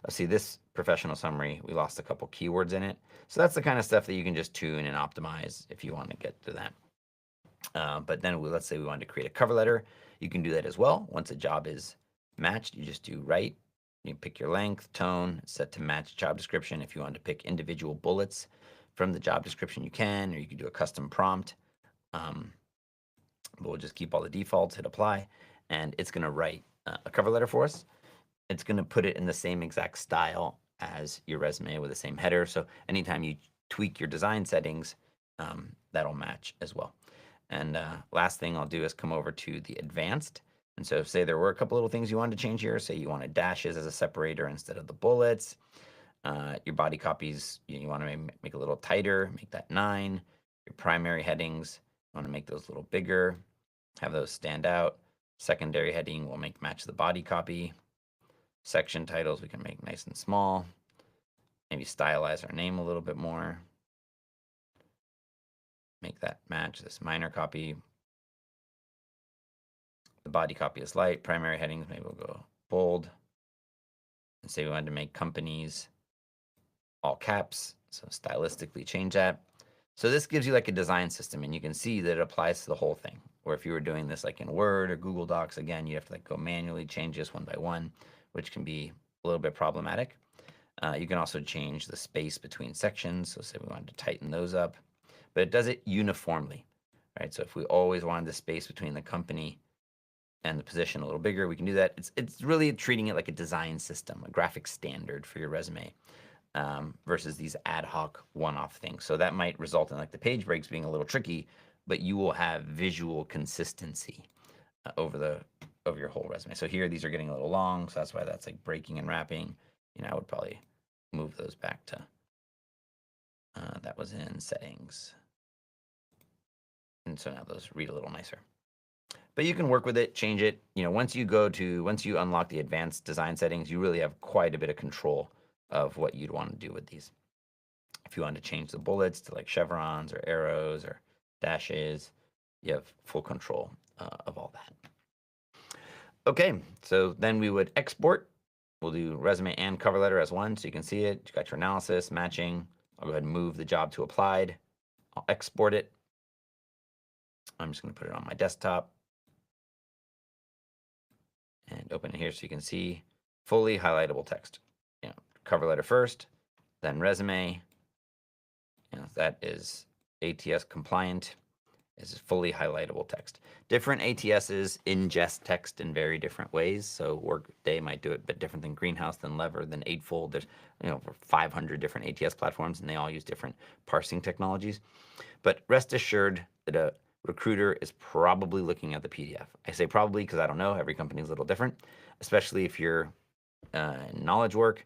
let's see this professional summary. We lost a couple keywords in it. So that's the kind of stuff that you can just tune and optimize if you want to get to that. But then let's say we wanted to create a cover letter. You can do that as well. Once a job is matched, you just do write. You pick your length, tone, set to match job description. If you want to pick individual bullets from the job description, you can, or you can do a custom prompt. But we'll just keep all the defaults, hit apply, and it's going to write a cover letter for us. It's going to put it in the same exact style as your resume with the same header. So anytime you tweak your design settings, that'll match as well. And last thing I'll do is come over to the advanced. And so say there were a couple little things you wanted to change here. Say you wanted dashes as a separator instead of the bullets. Your body copies, you want to make a little tighter, make that 9. Your primary headings, you want to make those a little bigger, have those stand out. Secondary heading will match the body copy. Section titles we can make nice and small. Maybe stylize our name a little bit more. Make that match this minor copy. The body copy is light. Primary headings, maybe we'll go bold. And say we wanted to make companies all caps. So stylistically change that. So this gives you like a design system, and you can see that it applies to the whole thing. Or if you were doing this like in Word or Google Docs, again, you have to like go manually change this one by one, which can be a little bit problematic. You can also change the space between sections. So say we wanted to tighten those up, but it does it uniformly, right? So if we always wanted the space between the company and the position a little bigger, we can do that. It's really treating it like a design system, a graphic standard for your resume. Versus these ad hoc one-off things. So that might result in like the page breaks being a little tricky, but you will have visual consistency over your whole resume. So here, these are getting a little long, so that's why that's like breaking and wrapping. I would probably move those back to, that was in settings. And so now those read a little nicer. But you can work with it, change it. Once you unlock the advanced design settings, you really have quite a bit of control of what you'd want to do with these. If you want to change the bullets to like chevrons or arrows or dashes, you have full control of all that. Okay, so then we would export. We'll do resume and cover letter as one, so you can see it. You got your analysis, matching. I'll go ahead and move the job to applied. I'll export it. I'm just going to put it on my desktop and open it here so you can see fully highlightable text. Cover letter first, then resume. That is ATS compliant. This is fully highlightable text. Different ATSs ingest text in very different ways. So Workday might do it a bit different than Greenhouse, than Lever, than Eightfold. There's over 500 different ATS platforms, and they all use different parsing technologies. But rest assured that a recruiter is probably looking at the PDF. I say probably because I don't know. Every company is a little different, especially if you're in knowledge work.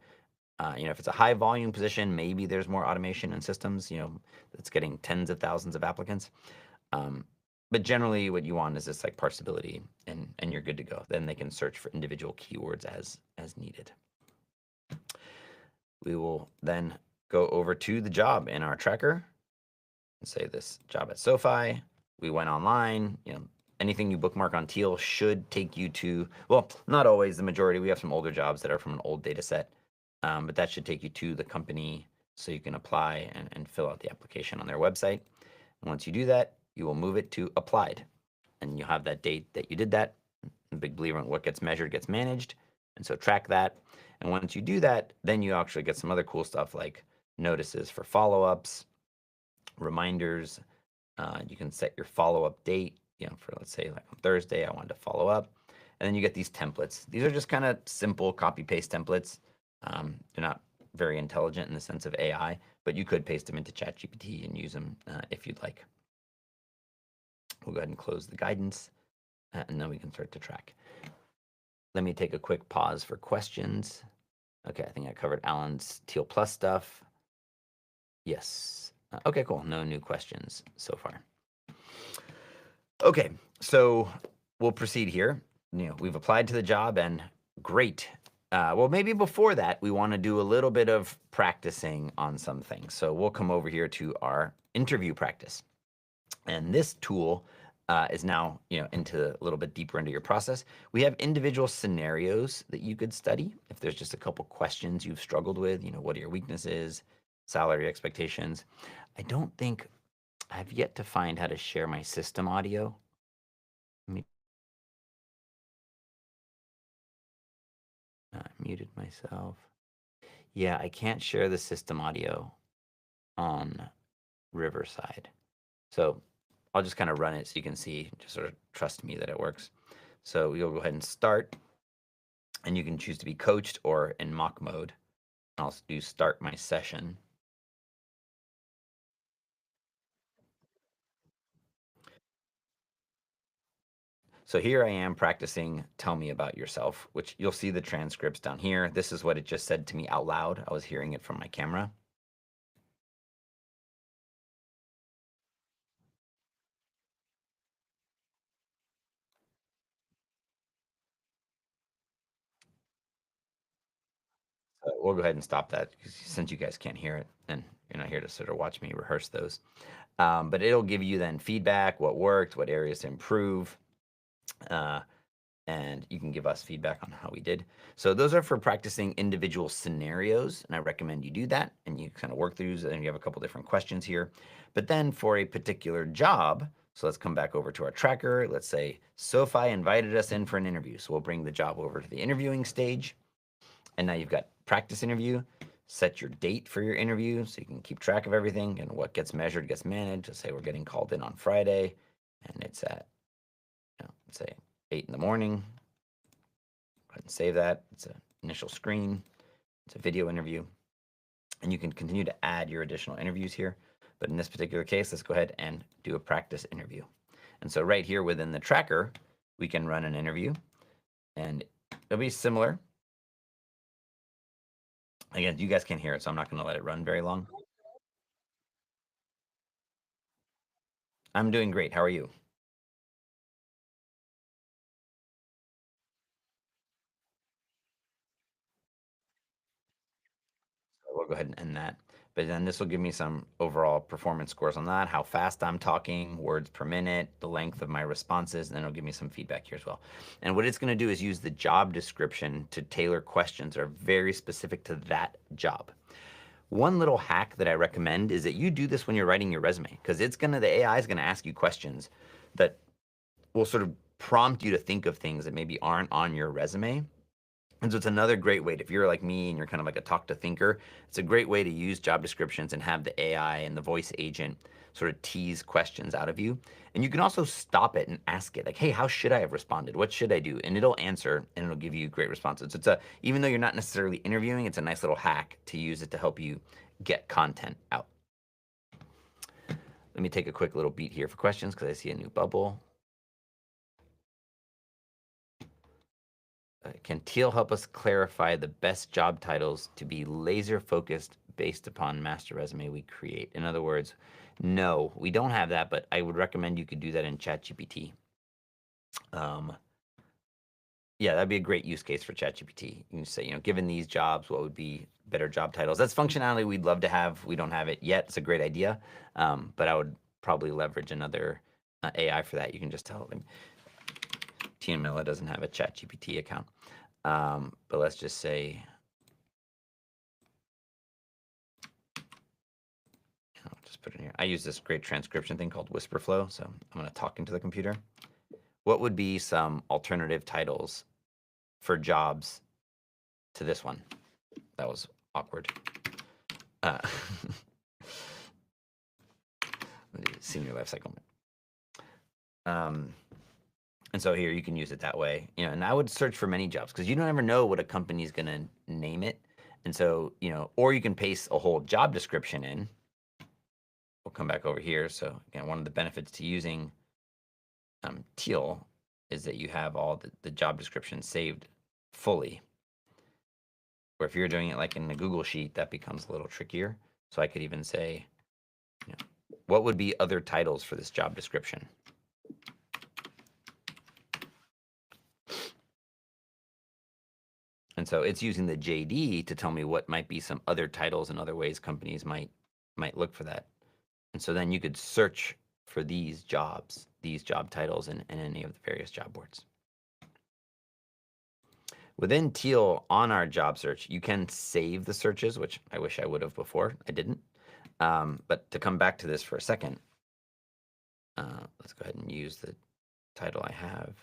If it's a high volume position, maybe there's more automation and systems, that's getting tens of thousands of applicants. But generally what you want is this like parsability, and you're good to go. Then they can search for individual keywords as needed. We will then go over to the job in our tracker and say this job at SoFi. We went online. Anything you bookmark on Teal should take you to, well, not always, the majority. We have some older jobs that are from an old data set, but that should take you to the company so you can apply and fill out the application on their website. And once you do that, you will move it to applied, and you'll have that date that you did that. I'm a big believer in what gets measured gets managed, and so track that. And once you do that, then you actually get some other cool stuff like notices for follow-ups, reminders. You can set your follow-up date, for let's say like on Thursday, I wanted to follow up. And then you get these templates. These are just kind of simple copy-paste templates. They're not very intelligent in the sense of AI, but you could paste them into ChatGPT and use them if you'd like. We'll go ahead and close the guidance, and then we can start to track. Let me take a quick pause for questions. Okay, I think I covered Alan's Teal Plus stuff. Yes. Okay, cool. No new questions so far. Okay, so we'll proceed here. We've applied to the job, and great. Well, maybe before that, we want to do a little bit of practicing on some things. So we'll come over here to our interview practice. And this tool is now, into a little bit deeper into your process. We have individual scenarios that you could study. If there's just a couple questions you've struggled with, what are your weaknesses, salary expectations. I don't think I've yet to find how to share my system audio. I muted myself. Yeah, I can't share the system audio on Riverside. So I'll just kind of run it so you can see, just sort of trust me that it works. So you'll go ahead and start, and you can choose to be coached or in mock mode. I'll do start my session. So here I am practicing Tell Me About Yourself, which you'll see the transcripts down here. This is what it just said to me out loud. I was hearing it from my camera. We'll go ahead and stop that since you guys can't hear it, and you're not here to sort of watch me rehearse those. But it'll give you then feedback, what worked, what areas to improve, and you can give us feedback on how we did. So those are for practicing individual scenarios, and I recommend you do that, and you kind of work through, and you have a couple different questions here. But then for a particular job, so let's come back over to our tracker. Let's say SoFi invited us in for an interview. So we'll bring the job over to the interviewing stage. And now you've got practice interview. Set your date for your interview so you can keep track of everything, and what gets measured gets managed. Let's say we're getting called in on Friday, and it's at, let's say 8 in the morning. Go ahead and save that. It's an initial screen. It's a video interview. And you can continue to add your additional interviews here. But in this particular case, let's go ahead and do a practice interview. And so right here within the tracker, we can run an interview, and it'll be similar. Again, you guys can't hear it, so I'm not going to let it run very long. I'm doing great. How are you? So we'll go ahead and end that. But then this will give me some overall performance scores on that, how fast I'm talking, words per minute, the length of my responses, and then it'll give me some feedback here as well. And what it's going to do is use the job description to tailor questions that are very specific to that job. One little hack that I recommend is that you do this when you're writing your resume, because the AI is gonna ask you questions that will sort of prompt you to think of things that maybe aren't on your resume. And so it's another great way if you're like me and you're kind of like a talk to thinker, it's a great way to use job descriptions and have the AI and the voice agent sort of tease questions out of you. And you can also stop it and ask it like, hey, how should I have responded? What should I do? And it'll answer and it'll give you great responses. So even though you're not necessarily interviewing, it's a nice little hack to use it to help you get content out. Let me take a quick little beat here for questions because I see a new bubble. Can Teal help us clarify the best job titles to be laser focused based upon master resume we create? In other words, no, we don't have that, but I would recommend you could do that in ChatGPT. Yeah, that'd be a great use case for ChatGPT. You can say, given these jobs, what would be better job titles? That's functionality we'd love to have. We don't have it yet. It's a great idea, but I would probably leverage another AI for that. You can just tell them. Tina Miller doesn't have a ChatGPT account. But let's just say, I'll just put it in here. I use this great transcription thing called WhisperFlow. So I'm going to talk into the computer. What would be some alternative titles for jobs to this one? That was awkward. Senior life cycle. And so here you can use it that way, and I would search for many jobs because you don't ever know what a company is going to name it. And so, or you can paste a whole job description in. We'll come back over here. So again, one of the benefits to using Teal is that you have all the job descriptions saved fully. Or if you're doing it like in the Google Sheet, that becomes a little trickier. So I could even say, what would be other titles for this job description? And so it's using the JD to tell me what might be some other titles and other ways companies might look for that. And so then you could search for these job titles in any of the various job boards. Within Teal on our job search, you can save the searches, which I wish I would have before. I didn't. But to come back to this for a second, let's go ahead and use the title I have.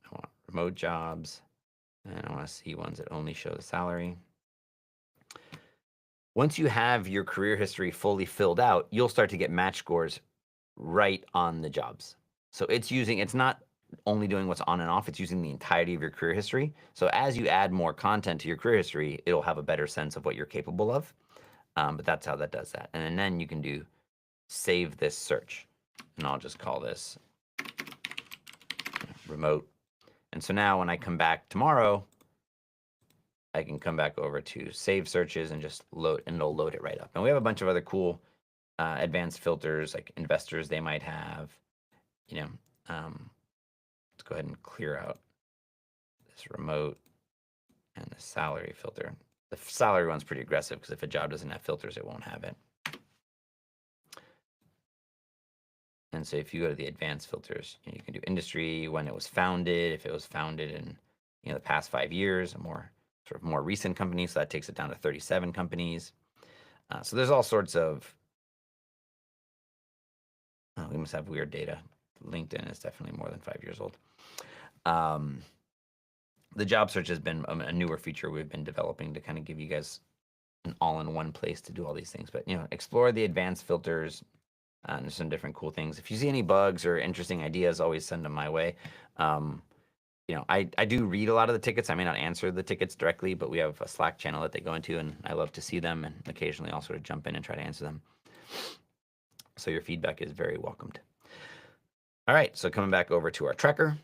I want remote jobs, and I want to see ones that only show the salary. Once you have your career history fully filled out, you'll start to get match scores right on the jobs. So it's not only doing what's on and off, it's using the entirety of your career history. So as you add more content to your career history, it'll have a better sense of what you're capable of. But that's how that does that. And then you can do save this search. And I'll just call this remote. And so now when I come back tomorrow, I can come back over to save searches and just load, and it'll load it right up. And we have a bunch of other cool advanced filters like investors they might have. Let's go ahead and clear out this remote and the salary filter. The salary one's pretty aggressive because if a job doesn't have filters, it won't have it. And so if you go to the advanced filters, you can do industry, when it was founded, if it was founded in the past 5 years, more recent companies. So that takes it down to 37 companies. So there's all sorts of. Oh, we must have weird data. LinkedIn is definitely more than 5 years old. The job search has been a newer feature we've been developing to kind of give you guys an all-in-one place to do all these things. But explore the advanced filters. There's some different cool things. If you see any bugs or interesting ideas, always send them my way. I do read a lot of the tickets. I may not answer the tickets directly, but we have a Slack channel that they go into, and I love to see them. And occasionally I'll sort of jump in and try to answer them. So your feedback is very welcomed. All right, so coming back over to our tracker,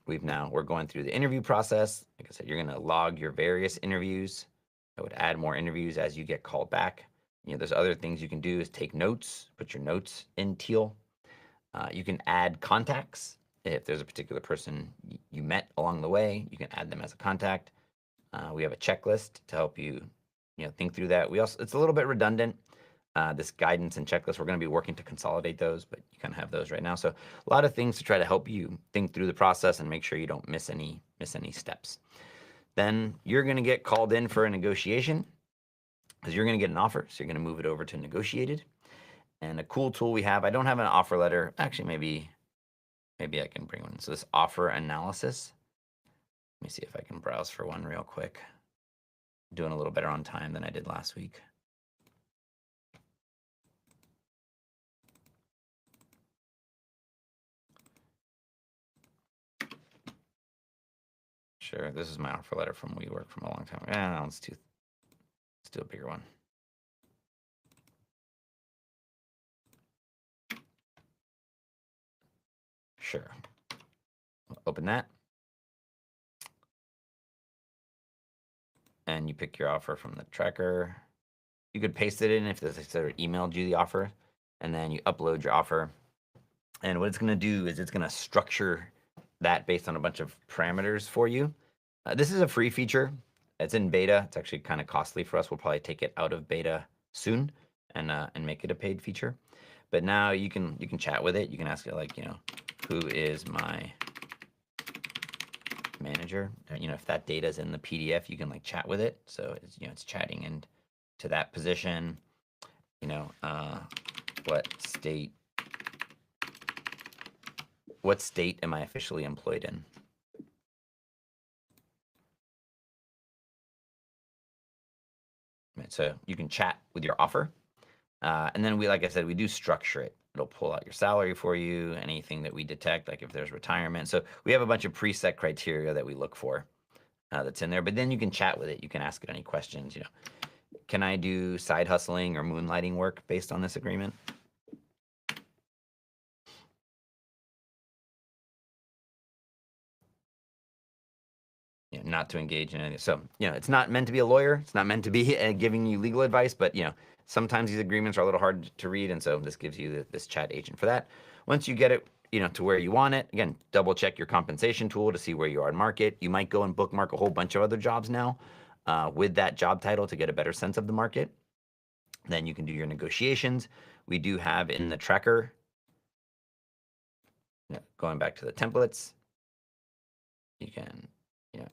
we're going through the interview process. Like I said, you're going to log your various interviews. I would add more interviews as you get called back. There's other things you can do is take notes, put your notes in Teal. You can add contacts. If there's a particular person you met along the way, you can add them as a contact. We have a checklist to help you, think through that. It's a little bit redundant. This guidance and checklist, we're going to be working to consolidate those, but you kind of have those right now. So a lot of things to try to help you think through the process and make sure you don't miss any steps. Then you're going to get called in for a negotiation because you're going to get an offer. So you're going to move it over to negotiated. And a cool tool we have, I don't have an offer letter. Actually, maybe I can bring one. So this offer analysis. Let me see if I can browse for one real quick. Doing a little better on time than I did last week. Sure, this is my offer letter from WeWork from a long time ago. Let's do a bigger one. Sure. Open that. And you pick your offer from the tracker. You could paste it in if they emailed you the offer, and then you upload your offer. And what it's going to do is it's going to structure that based on a bunch of parameters for you. This is a free feature. It's in beta. It's actually kind of costly for us. We'll probably take it out of beta soon and make it a paid feature. But now you can chat with it. You can ask it like, who is my manager? If that data is in the PDF, you can like chat with it. So it's chatting and to that position. What state am I officially employed in? Right, so you can chat with your offer. And then like I said, we do structure it. It'll pull out your salary for you, anything that we detect, like if there's retirement. So we have a bunch of preset criteria that we look for that's in there. But then you can chat with it. You can ask it any questions. Can I do side hustling or moonlighting work based on this agreement? Not to engage in anything. So, it's not meant to be a lawyer. It's not meant to be giving you legal advice, but, sometimes these agreements are a little hard to read. And so this gives you this chat agent for that. Once you get it, to where you want it, again, double check your compensation tool to see where you are in market. You might go and bookmark a whole bunch of other jobs now with that job title to get a better sense of the market. Then you can do your negotiations. We do have in the tracker, going back to the templates, you can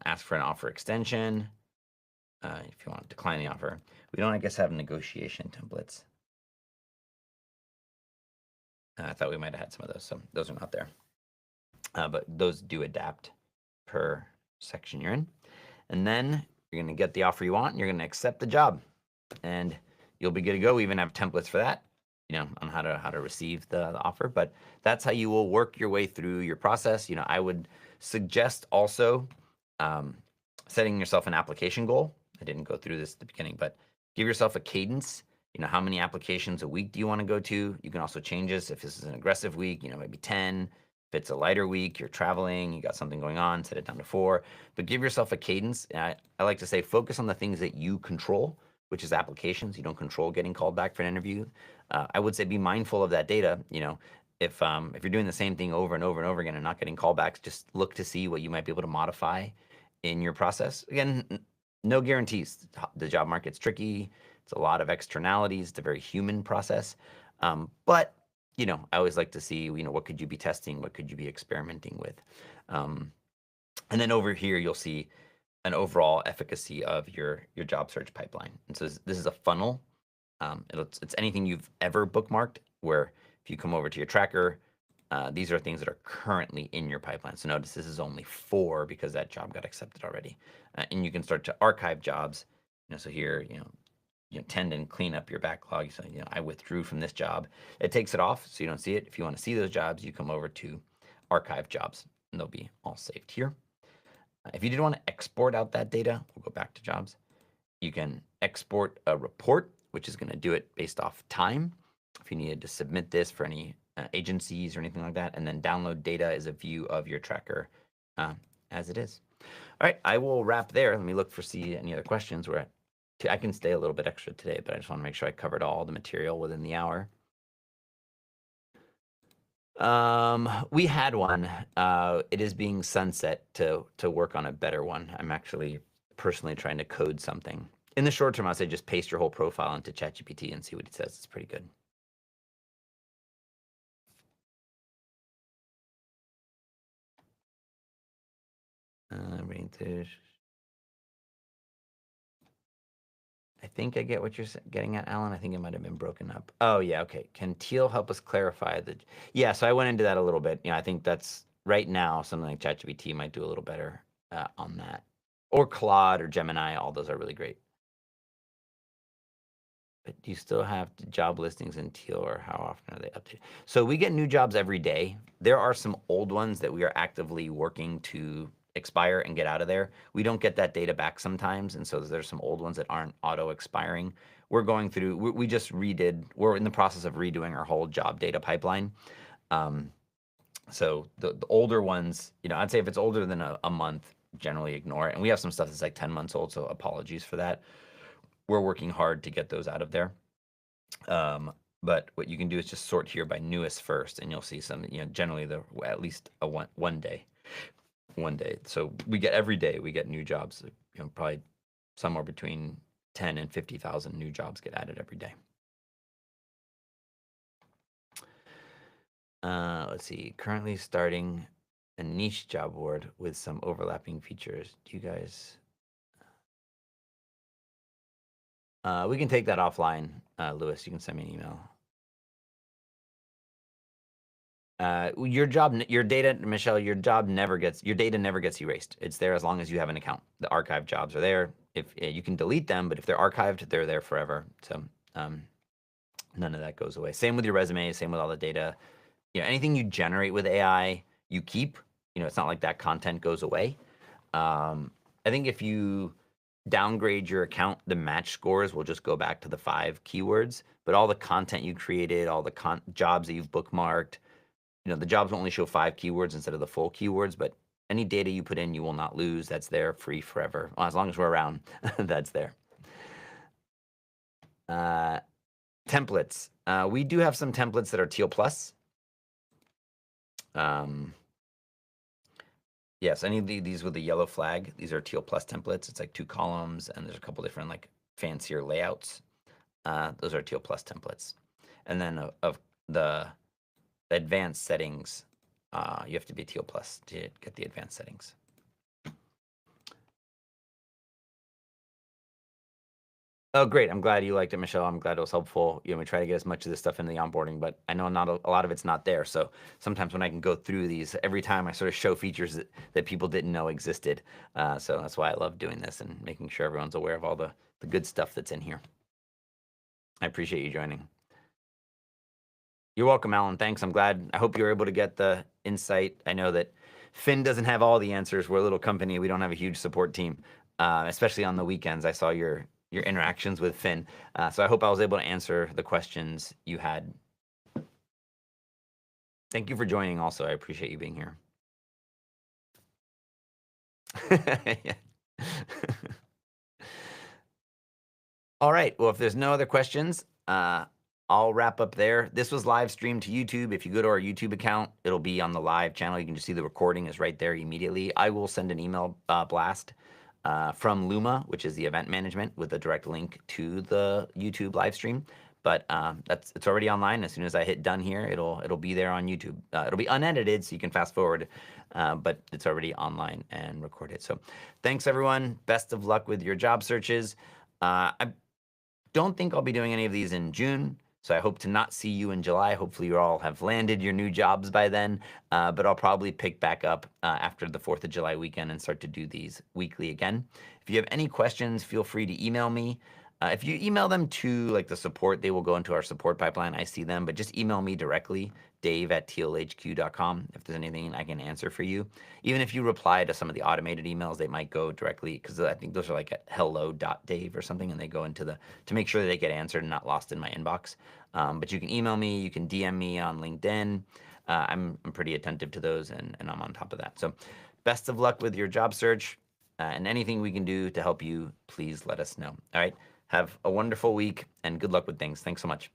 ask for an offer extension if you want to decline the offer. We don't, I guess, have negotiation templates. I thought we might have had some of those, so those are not there. But those do adapt per section you're in. And then you're going to get the offer you want, and you're going to accept the job. And you'll be good to go. We even have templates for that, on how to receive the offer. But that's how you will work your way through your process. I would suggest also setting yourself an application goal. I didn't go through this at the beginning, but give yourself a cadence. How many applications a week do you want to go to? You can also change this. If this is an aggressive week, maybe 10. If it's a lighter week, you're traveling, you got something going on, set it down to 4. But give yourself a cadence. I like to say focus on the things that you control, which is applications. You don't control getting called back for an interview. I would say be mindful of that data. If you're doing the same thing over and over and over again and not getting callbacks, just look to see what you might be able to modify in your process. Again, no guarantees. The job market's tricky. It's a lot of externalities. It's a very human process. But I always like to see, what could you be testing? What could you be experimenting with? And then over here, you'll see an overall efficacy of your job search pipeline. And so this is a funnel. It's anything you've ever bookmarked, where if you come over to your tracker, these are things that are currently in your pipeline. So notice this is only 4 because that job got accepted already. And you can start to archive jobs. So here, tend and clean up your backlog. So, I withdrew from this job. It takes it off so you don't see it. If you want to see those jobs, you come over to archive jobs and they'll be all saved here. If you did want to export out that data, we'll go back to jobs. You can export a report which is going to do it based off time. If you needed to submit this for any agencies or anything like that, and then download data is a view of your tracker as it is. All right, I will wrap there. Let me look for see any other questions. I can stay a little bit extra today, but I just want to make sure I covered all the material within the hour. We had one. It is being sunset to work on a better one. I'm actually personally trying to code something. In the short term, I'll say just paste your whole profile into ChatGPT and see what it says. It's pretty good. I think I get what you're getting at, Alan. I think it might have been broken up. Oh, yeah, okay. Can Teal help us clarify the... Yeah, so I went into that a little bit. I think that's right now something like ChatGPT might do a little better on that. Or Claude or Gemini, all those are really great. But do you still have job listings in Teal, or how often are they updated? So we get new jobs every day. There are some old ones that we are actively working to expire and get out of there. We don't get that data back sometimes, and so there's some old ones that aren't auto expiring. We're going through, we just we're in the process of redoing our whole job data pipeline. So the older ones, I'd say if it's older than a month, generally ignore it. And we have some stuff that's like 10 months old, so apologies for that. We're working hard to get those out of there. But what you can do is just sort here by newest first, and you'll see some, generally at least one day. So we get every day, we get new jobs, probably somewhere between 10 and 50,000 new jobs get added every day. Let's see, currently starting a niche job board with some overlapping features. Do you guys... we can take that offline, Lewis. You can send me an email. Your data, Michelle, your data never gets erased. It's there as long as you have an account. The archived jobs are there. If you can delete them, but if they're archived, they're there forever. So none of that goes away. Same with your resume. Same with all the data. Anything you generate with AI, you keep. It's not like that content goes away. I think if you downgrade your account, the match scores will just go back to the 5 keywords. But all the content you created, all the jobs that you've bookmarked, the jobs will only show 5 keywords instead of the full keywords. But any data you put in, you will not lose. That's there, free forever. Well, as long as we're around, that's there. Templates. We do have some templates that are Teal Plus. Yes, any of these with the yellow flag, these are Teal Plus templates. It's like 2 columns, and there's a couple different like fancier layouts. Those are Teal Plus templates. And then of the advanced settings, you have to be Teal Plus to get the advanced settings. Oh, great. I'm glad you liked it, Michelle. I'm glad it was helpful. We try to get as much of this stuff into the onboarding, but I know not a lot of it's not there. So sometimes when I can go through these, every time I sort of show features that people didn't know existed. So that's why I love doing this and making sure everyone's aware of all the good stuff that's in here. I appreciate you joining. You're welcome, Alan. Thanks. I'm glad. I hope you were able to get the insight. I know that Finn doesn't have all the answers. We're a little company. We don't have a huge support team, especially on the weekends. I saw your interactions with Finn. So I hope I was able to answer the questions you had. Thank you for joining also. I appreciate you being here. All right. Well, if there's no other questions, I'll wrap up there. This was live streamed to YouTube. If you go to our YouTube account, it'll be on the live channel. You can just see the recording is right there immediately. I will send an email blast from Luma, which is the event management, with a direct link to the YouTube live stream. But it's already online. As soon as I hit done here, it'll be there on YouTube. It'll be unedited, so you can fast forward, but it's already online and recorded. So thanks, everyone. Best of luck with your job searches. I don't think I'll be doing any of these in June, so I hope to not see you in July. Hopefully you all have landed your new jobs by then, but I'll probably pick back up after the 4th of July weekend and start to do these weekly again. If you have any questions, feel free to email me. If you email them to like the support, they will go into our support pipeline. I see them, but just email me directly, dave@tealhq.com, if there's anything I can answer for you. Even if you reply to some of the automated emails, they might go directly, because I think those are like at hello.dave or something, and they go into to make sure that they get answered and not lost in my inbox. But you can email me, you can DM me on LinkedIn. I'm pretty attentive to those, and I'm on top of that. So best of luck with your job search, and anything we can do to help you, please let us know. All right. Have a wonderful week and good luck with things. Thanks so much.